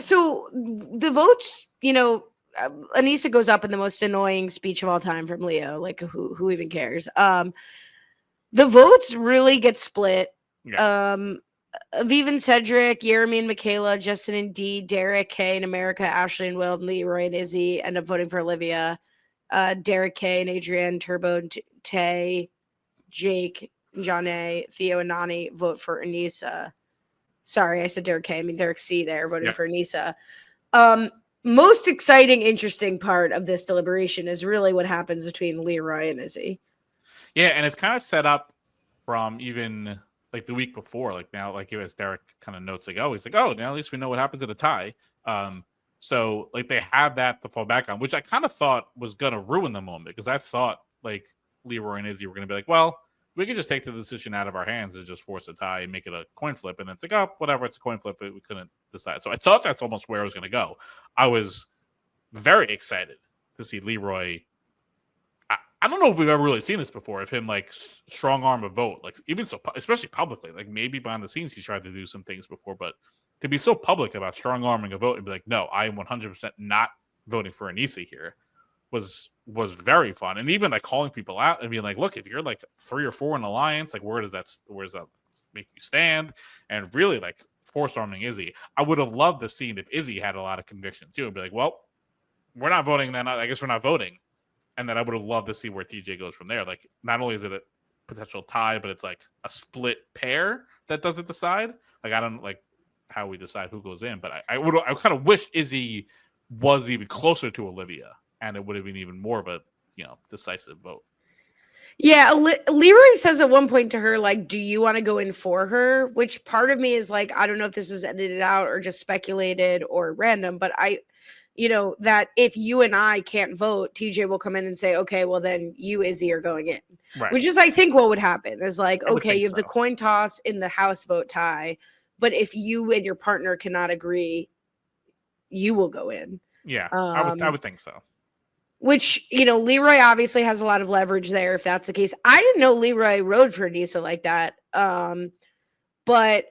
So the votes, Anissa goes up in the most annoying speech of all time from Leo. Like, who even cares? The votes really get split. Yeah. Aviv and Cedric, Jeremy and Michaela, Justin and Dee, Derek, Kay and America, Ashley and Will, and Leroy and Izzy end up voting for Olivia. Derek, Kay and Adrienne, Turbo and Tay, Jake, John A, Theo and Nani vote for Anissa. Sorry, I said Derek K. I mean Derek C. There voting for Anissa. Most exciting, interesting part of this deliberation is really what happens between Leroy and Izzy. Yeah, and it's kind of set up from even like the week before. Like now, like as Derek kind of notes, like, oh, he's like, oh, now at least we know what happens at a tie. So like they have that to fall back on, which I kind of thought was gonna ruin the moment because I thought like Leroy and Izzy were gonna be like, well, we could just take the decision out of our hands and just force a tie and make it a coin flip. And then it's like, oh, whatever, it's a coin flip, but we couldn't decide. So I thought that's almost where I was going to go. I was very excited to see Leroy. I don't know if we've ever really seen this before, of him like strong arm a vote, like even so, especially publicly, like maybe behind the scenes he's tried to do some things before, but to be so public about strong arming a vote and be like, no, I am 100% not voting for Anissa here was very fun. And even like calling people out and being like, look, if you're like 3 or 4 in alliance, like where does that make you stand? And really like force arming Izzy. I would have loved to see if Izzy had a lot of conviction too and be like, well, we're not voting then. I guess we're not voting. And then I would have loved to see where TJ goes from there. Like not only is it a potential tie, but it's like a split pair that doesn't decide. Like I don't like how we decide who goes in, but I kind of wish Izzy was even closer to Olivia. And it would have been even more of a, decisive vote. Yeah, Leroy says at one point to her, like, do you want to go in for her? Which part of me is like, I don't know if this is edited out or just speculated or random, but that if you and I can't vote, TJ will come in and say, okay, well then you, Izzy, are going in. Right. Which is, I think, what would happen is like, okay, you have the coin toss in the House vote tie, but if you and your partner cannot agree, you will go in. Yeah, I would think so. Which, Leroy obviously has a lot of leverage there if that's the case. I didn't know Leroy rode for Anissa like that. But,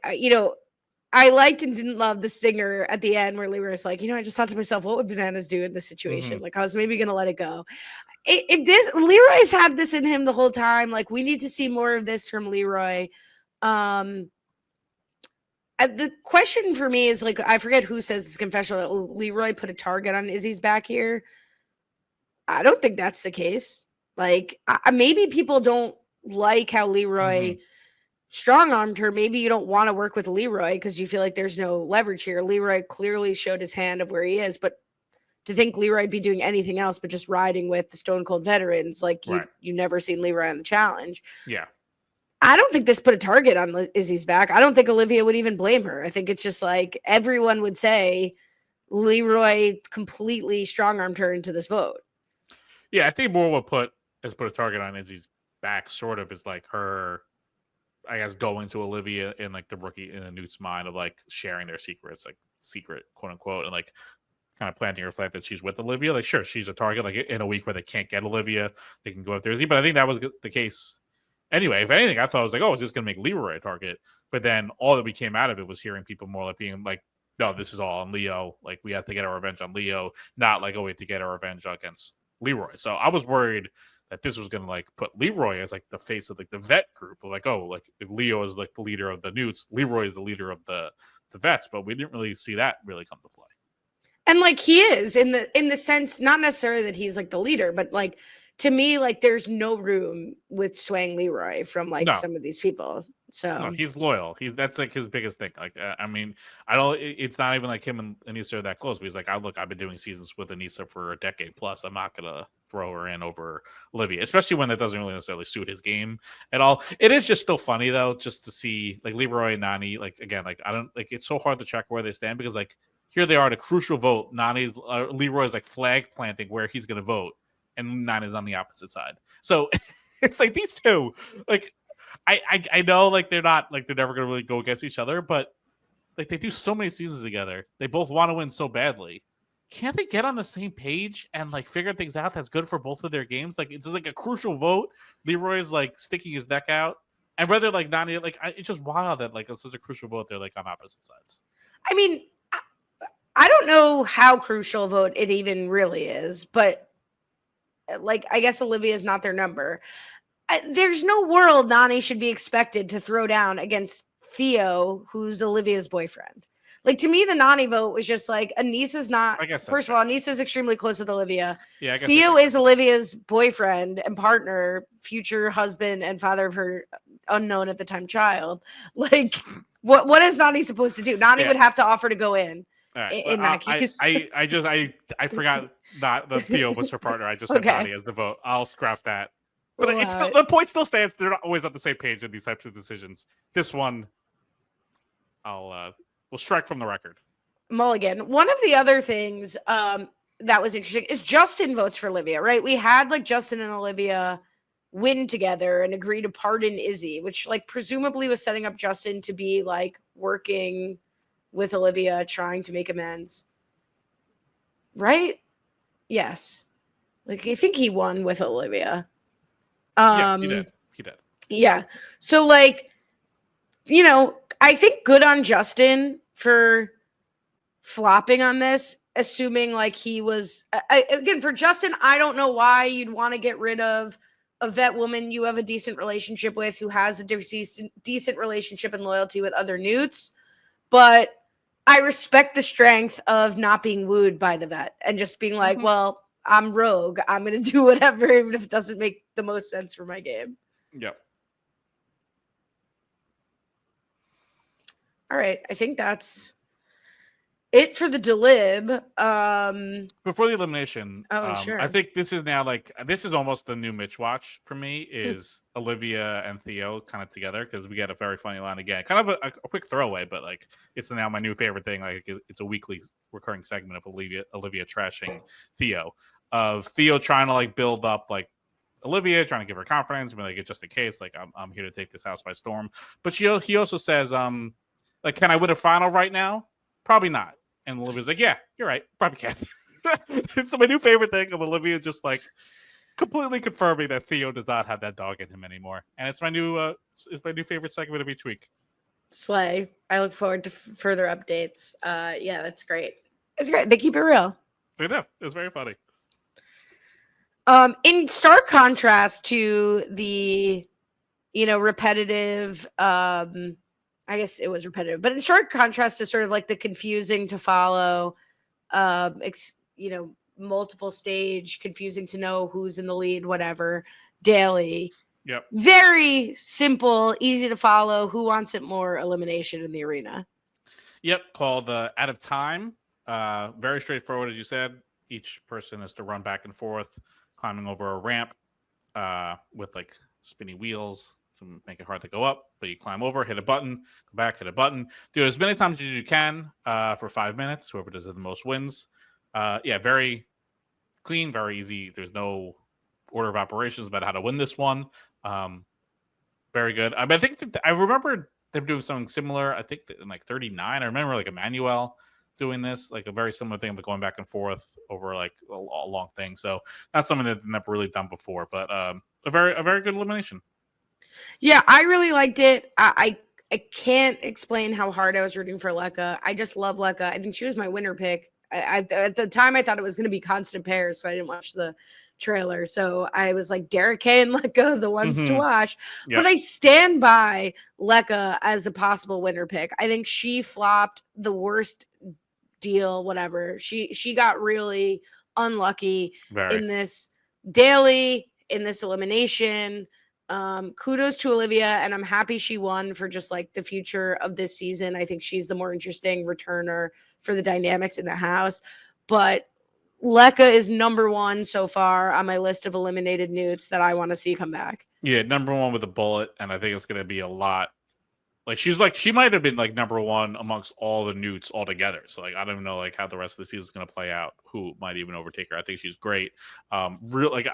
I liked and didn't love the stinger at the end where Leroy's like, I just thought to myself, what would Bananas do in this situation? Mm-hmm. Like, I was maybe going to let it go. If Leroy's had this in him the whole time, like, we need to see more of this from Leroy. The question for me is, like, I forget who says this confessional that Leroy put a target on Izzy's back here. I don't think that's the case. Like, maybe people don't like how Leroy strong-armed her. Maybe you don't want to work with Leroy because you feel like there's no leverage here. Leroy clearly showed his hand of where he is, but to think Leroy'd be doing anything else but just riding with the Stone Cold veterans, like you never seen Leroy on the challenge. Yeah. I don't think this put a target on Izzy's back. I don't think Olivia would even blame her. I think it's just like everyone would say Leroy completely strong-armed her into this vote. Yeah, I think more what put a target on Izzy's back sort of is like her, I guess, going to Olivia in like the rookie in the Newt's mind of like sharing their secrets, like secret quote unquote, and like kind of planting her flag that she's with Olivia. Like, sure, she's a target. Like in a week where they can't get Olivia, they can go after Izzy. But I think that was the case anyway. If anything, I thought I was like, oh, is this going to make Leroy a target? But then all that we came out of it was hearing people more like being like, no, this is all on Leo. Like we have to get our revenge on Leo, not like, oh, we have to get our revenge against Leroy. So I was worried that this was going to like put Leroy as like the face of like the vet group. Like, oh, like if Leo is like the leader of the Newts, Leroy is the leader of the vets. But we didn't really see that really come to play. And like he is in the sense, not necessarily that he's like the leader, but like to me, like there's no room with swaying Leroy from like some of these people. So no, he's loyal. That's like his biggest thing. Like, I mean, I don't. It's not even like him and Anissa are that close. But he's like, I've been doing seasons with Anissa for a decade plus. I'm not gonna throw her in over Olivia, especially when that doesn't really necessarily suit his game at all. It is just still funny though, just to see like Leroy and Nani. Like again, like I don't like. It's so hard to track where they stand because like here they are at a crucial vote. Leroy's like flag planting where he's going to vote, and Nani's on the opposite side. So it's like these two, like I know like they're not like they're never going to really go against each other, but like they do so many seasons together. They both want to win so badly. Can't they get on the same page and like figure things out that's good for both of their games? Like it's just like a crucial vote. Leroy's like sticking his neck out, and whether like Nani, like it's just wild that like it's such a crucial vote. They're like on opposite sides. I mean, I don't know how crucial a vote it even really is, but like I guess Olivia's not their number. There's no world Nani should be expected to throw down against Theo, who's Olivia's boyfriend. Like to me, the Nani vote was just like Anissa's not. I guess First of all, Anissa's extremely close with Olivia. Yeah, I guess Theo is Olivia's boyfriend and partner, future husband and father of her unknown at the time child. Like, what is Nani supposed to do? Nani would have to offer to go in. Right. In that case, I forgot that the Theo was her partner. I just had Nani as the vote. I'll scrap that. But it's still, the point still stands. They're not always on the same page in these types of decisions. This one, we'll strike from the record. Mulligan. One of the other things that was interesting is Justin votes for Olivia, right? We had like Justin and Olivia win together and agree to pardon Izzy, which like presumably was setting up Justin to be like working with Olivia, trying to make amends. Right? Yes. Like I think he won with Olivia. Yes, he did. Yeah. So like, you know, I think good on Justin for flopping on this, assuming like he was again for Justin. I don't know why you'd want to get rid of a vet woman you have a decent relationship with, who has a decent relationship and loyalty with other newts, but I respect the strength of not being wooed by the vet and just being like, well, I'm rogue. I'm going to do whatever, even if it doesn't make the most sense for my game. Yep. All right. I think that's it for the delib. Before the elimination, sure. I think this is now like, this is almost the new Mitch watch for me is Olivia and Theo kind of together, because we get a very funny line again. Kind of a quick throwaway, but like it's now my new favorite thing. Like it's a weekly recurring segment of Olivia trashing Theo. Of Theo trying to like build up like Olivia, trying to give her confidence, and be like, just in case, like I'm here to take this house by storm. But he also says, like, can I win a final right now? Probably not. And Olivia's like, yeah, you're right, probably can. It's my new favorite thing of Olivia just like completely confirming that Theo does not have that dog in him anymore. And it's my new favorite segment of each week. Slay. I look forward to further updates. Yeah, that's great. It's great. They keep it real. They do. It's very funny. In stark contrast to the, repetitive, I guess it was repetitive, but in stark contrast to sort of like the confusing to follow, multiple stage, confusing to know who's in the lead, whatever, daily. Yep. Very simple, easy to follow. Who wants it more? Elimination in the arena. Yep. Called Out of Time. Very straightforward, as you said. Each person has to run back and forth, climbing over a ramp with like spinny wheels to make it hard to go up. But you climb over, hit a button, go back, hit a button. Do it as many times as you can for 5 minutes. Whoever does it the most wins. Very clean, very easy. There's no order of operations about how to win this one. Very good. I mean, I think I remember them doing something similar. I think in like 39. I remember like Emmanuel doing this, like a very similar thing, but going back and forth over like a long thing. So that's something that I've never really done before, but a very good elimination. Yeah, I really liked it. I can't explain how hard I was rooting for Lekka. I just love Lekka. I think she was my winner pick. At the time, I thought it was going to be constant pairs, so I didn't watch the trailer. So I was like, Derek K and Lekka, the ones to watch. Yep. But I stand by Lekka as a possible winner pick. I think she flopped the worst deal, whatever. She got really unlucky in this daily, in this elimination. Kudos to Olivia, and I'm happy she won for just like the future of this season. I think she's the more interesting returner for the dynamics in the house. But Lekka is number one so far on my list of eliminated newts that I want to see come back. Yeah, number one with a bullet, and I think it's going to be a lot Like she might have been like number one amongst all the newts altogether. So like I don't even know like how the rest of the season is going to play out. Who might even overtake her? I think she's great. Real like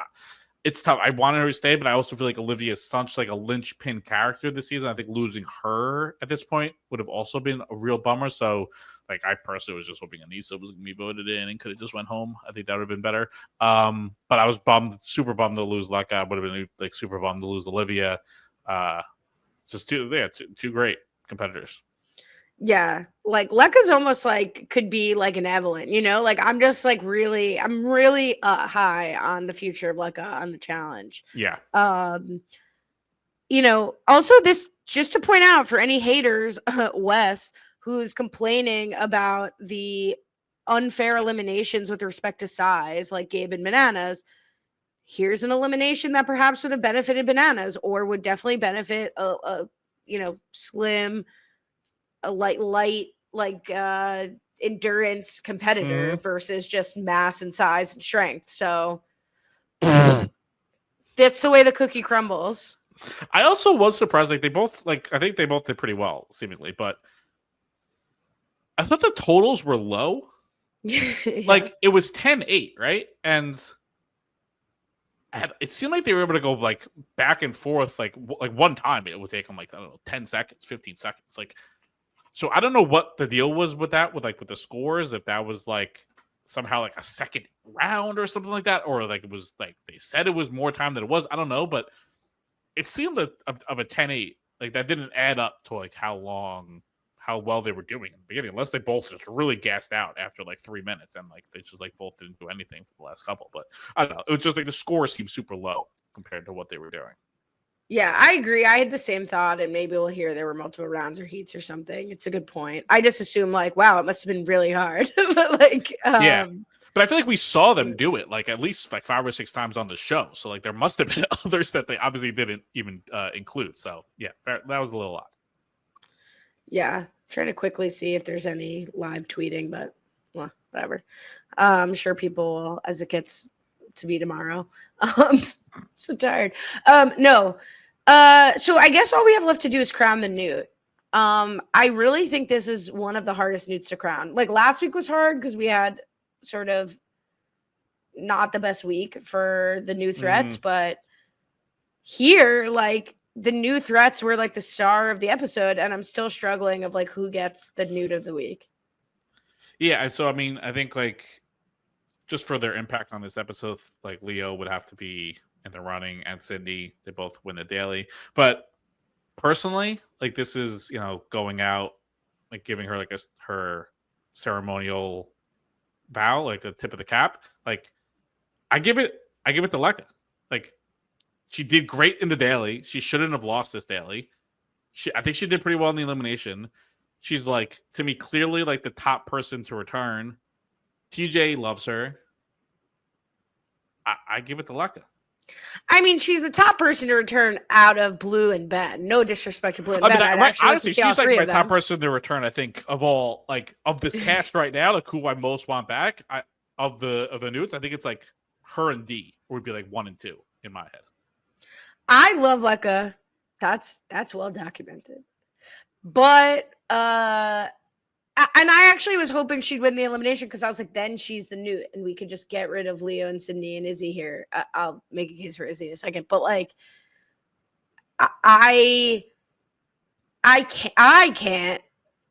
it's tough. I wanted her to stay, but I also feel like Olivia is such like a linchpin character this season. I think losing her at this point would have also been a real bummer. So, like, I personally was just hoping Anissa was going to be voted in and could have just went home. I think that would have been better. But I was super bummed to lose Lekka. I would have been like super bummed to lose Olivia. Just two great competitors. Yeah, like Lekka's almost like could be like an Evelyn, you know? Like I'm just like I'm really high on the future of Lekka on the challenge. Yeah. You know, also this just to point out for any haters, Wes, who's complaining about the unfair eliminations with respect to size, like Gabe and Bananas. Here's an elimination that perhaps would have benefited Bananas or would definitely benefit a slim, a light like endurance competitor versus just mass and size and strength. So that's the way the cookie crumbles. I also was surprised. Like I think they both did pretty well, seemingly, but I thought the totals were low. Yeah. Like it was 10-8, right? And it seemed like they were able to go like back and forth like one time. It would take them like, I don't know, 10 seconds, 15 seconds. Like, so I don't know what the deal was with that, with the scores, if that was like somehow like a second round or something like that, or like it was like they said it was more time than it was. I don't know, but it seemed of a 10-8. Like that didn't add up to like how well they were doing in the beginning, unless they both just really gassed out after like 3 minutes and like they just like both didn't do anything for the last couple. But I don't know. It was just like the score seemed super low compared to what they were doing. Yeah, I agree. I had the same thought, and maybe we'll hear there were multiple rounds or heats or something. It's a good point. I just assume like, wow, it must have been really hard. But like, yeah. But I feel like we saw them do it like at least like 5 or 6 times on the show. So like there must have been others that they obviously didn't even include. So yeah, that was a little odd. Yeah, trying to quickly see if there's any live tweeting, but well, whatever. I'm sure people will as it gets to be tomorrow. So tired. No. So I guess all we have left to do is crown the newt. I really think this is one of the hardest newts to crown. Like last week was hard because we had sort of not the best week for the new threats, but here, like the new threats were like the star of the episode, and I'm still struggling of like who gets the newt of the week. Yeah, so I mean, I think like just for their impact on this episode, like Leo would have to be in the running, and Sydney, they both win the daily. But personally, like this is, going out, like giving her like her ceremonial vow, like the tip of the cap. Like I give it to Lekka. Like she did great in the daily. She shouldn't have lost this daily. I think she did pretty well in the elimination. She's like, to me, clearly like the top person to return. TJ loves her. I give it to Lekka. I mean, she's the top person to return out of Blue and Ben. No disrespect to Blue and Ben. Honestly, she's like my top person to return. I think of all like of this cast right now, like who I most want back. Of the newts, I think it's like her and D would be like 1 and 2 in my head. I love Lekka. That's well documented. But and I actually was hoping she'd win the elimination because I was like, then she's the newt, and we could just get rid of Leo and Sydney and Izzy here. I'll make a case for Izzy in a second, but like, I can't,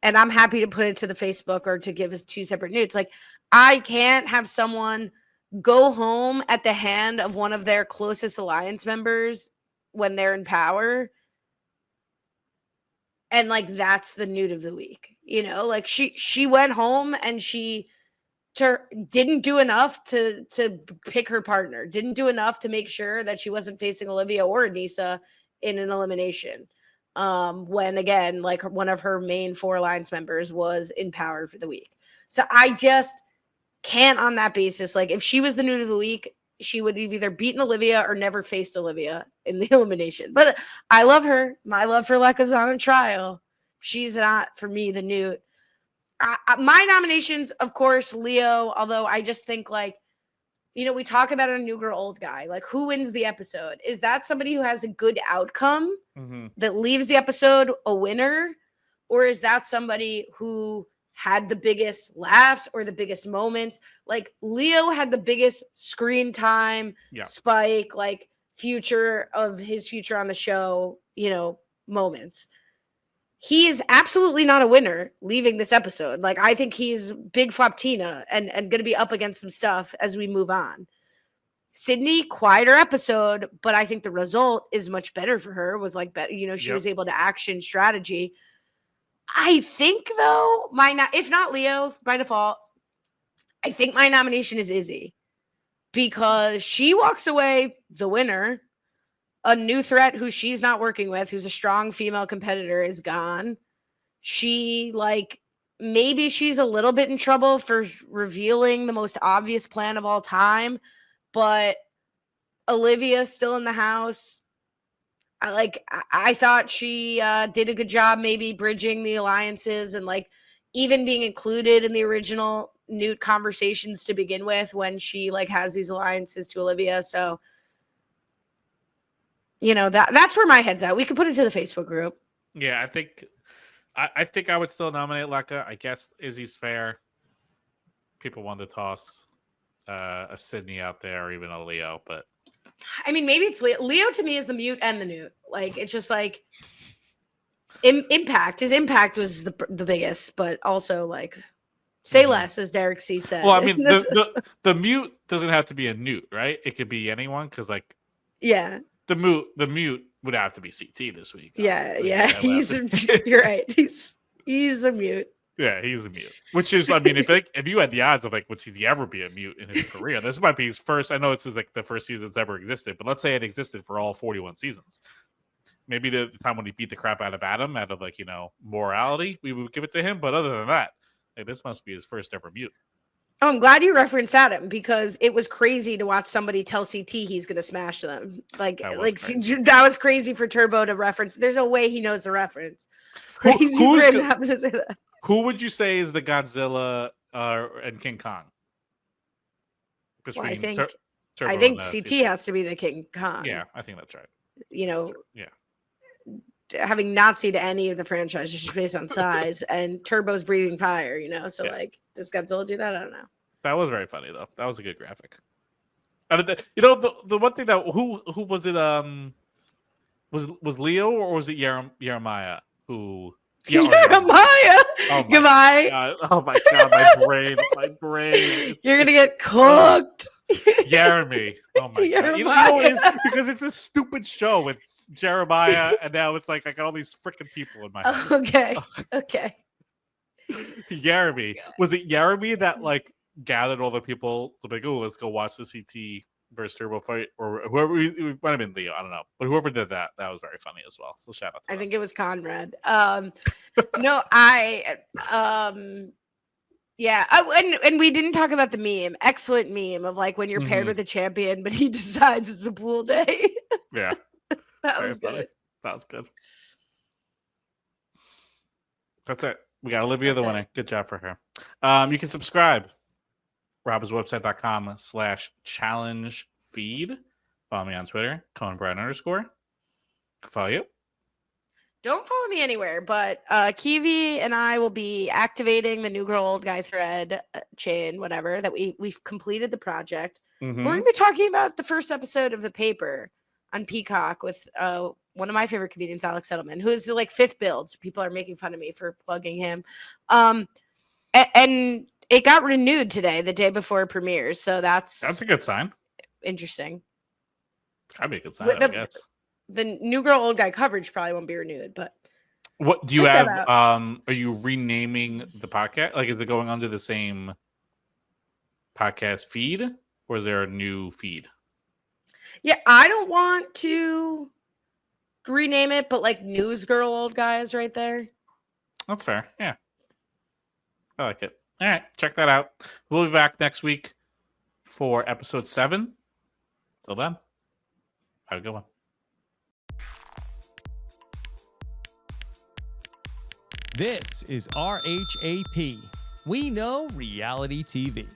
and I'm happy to put it to the Facebook or to give us 2 separate newts. Like, I can't have someone go home at the hand of one of their closest alliance members when they're in power. And like, that's the newt of the week, like she went home and she didn't do enough to pick her partner, didn't do enough to make sure that she wasn't facing Olivia or Anissa in an elimination. When again, like one of her main 4 alliance members was in power for the week. So I just can't on that basis. Like if she was the newt of the week, she would have either beaten Olivia or never faced Olivia in the elimination. But I love her. My love for Lekka's on a trial. She's not, for me, the newt. My nominations, of course, Leo, although I just think like we talk about a new girl, old guy. Like, who wins the episode? Is that somebody who has a good outcome that leaves the episode a winner? Or is that somebody who had the biggest laughs or the biggest moments? Like, Leo had the biggest screen time spike, like future of his future on the show, moments. He is absolutely not a winner leaving this episode. Like, I think he's big flop Tina and going to be up against some stuff as we move on. Sydney, quieter episode, but I think the result is much better for her. Was like better, she was able to action strategy. I think though, if not Leo by default, I think my nomination is Izzy, because she walks away the winner. A new threat who she's not working with, who's a strong female competitor, is gone. She, maybe she's a little bit in trouble for revealing the most obvious plan of all time, but Olivia's still in the house. I thought she did a good job maybe bridging the alliances and even being included in the original Newt conversations to begin with when she has these alliances to Olivia. So that's where my head's at. We could put it to the Facebook group. Yeah, I think I would still nominate Lekka. I guess Izzy's fair. People want to toss a Sydney out there or even a Leo, but I mean, maybe it's Leo. Leo to me is the mute and the Newt. It's just impact. His impact was the biggest, but also say less, as Derek C said. Well, I mean, the mute doesn't have to be a Newt, right? It could be anyone, because yeah, the mute would have to be CT this week. Yeah. You're right. He's the mute. Yeah, he's the mute. Which is, I mean, if you had the odds of would CT ever be a mute in his career, this might be his first. I know it's the first season that's ever existed, but let's say it existed for all 41 seasons. Maybe the time when he beat the crap out of Adam, out of morality, we would give it to him. But other than that, this must be his first ever mute. Oh, I'm glad you referenced Adam, because it was crazy to watch somebody tell CT he's going to smash them. That was crazy for Turbo to reference. There's no way he knows the reference. Crazy for him to happen to say that. Who would you say is the Godzilla and King Kong? Well, I think CT has to be the King Kong. Yeah, I think that's right. Having not seen any of the franchises just based on size, and Turbo's breathing fire, so does Godzilla do that? I don't know. That was very funny though. That was a good graphic. The one thing that who was it? Was Leo or was it Jeremiah who? Jeremiah. Goodbye. Oh my god, my brain. You're gonna get cooked. Jeremy. Oh my god. You know what it is? Because it's this stupid show with Jeremiah, and now it's I got all these freaking people in my head. Okay. Jeremy. Was it Jeremy that gathered all the people to be let's go watch the CT versus Turbo fight, or whoever? It might have been Leo, I don't know, but whoever did that was very funny as well. So shout out to them. think it was Conrad. No, I yeah. And we didn't talk about the meme. Excellent meme of when you're paired with a champion, but he decides it's a pool day. Yeah. That was good. Funny. That was good. That's it. We got Olivia the winner. Good job for her. You can subscribe. RobBsWebsite.com/challenge feed. Follow me on Twitter, CohenBryan_. Follow you. Don't follow me anywhere, but Kiwi and I will be activating the new girl old guy thread chain, whatever, that we've completed the project. We're going to be talking about the first episode of The Paper on Peacock with one of my favorite comedians, Alex Settleman, who is fifth build. So people are making fun of me for plugging him. And it got renewed today, the day before it premieres. So that's a good sign. Interesting. That'd be a good sign, I guess. The new girl old guy coverage probably won't be renewed, but what do you have? Are you renaming the podcast? Is it going under the same podcast feed, or is there a new feed? Yeah, I don't want to rename it, but news girl old guy is right there. That's fair. Yeah, I like it. All right, check that out. We'll be back next week for episode 7. Till then, have a good one. This is RHAP. We know reality TV.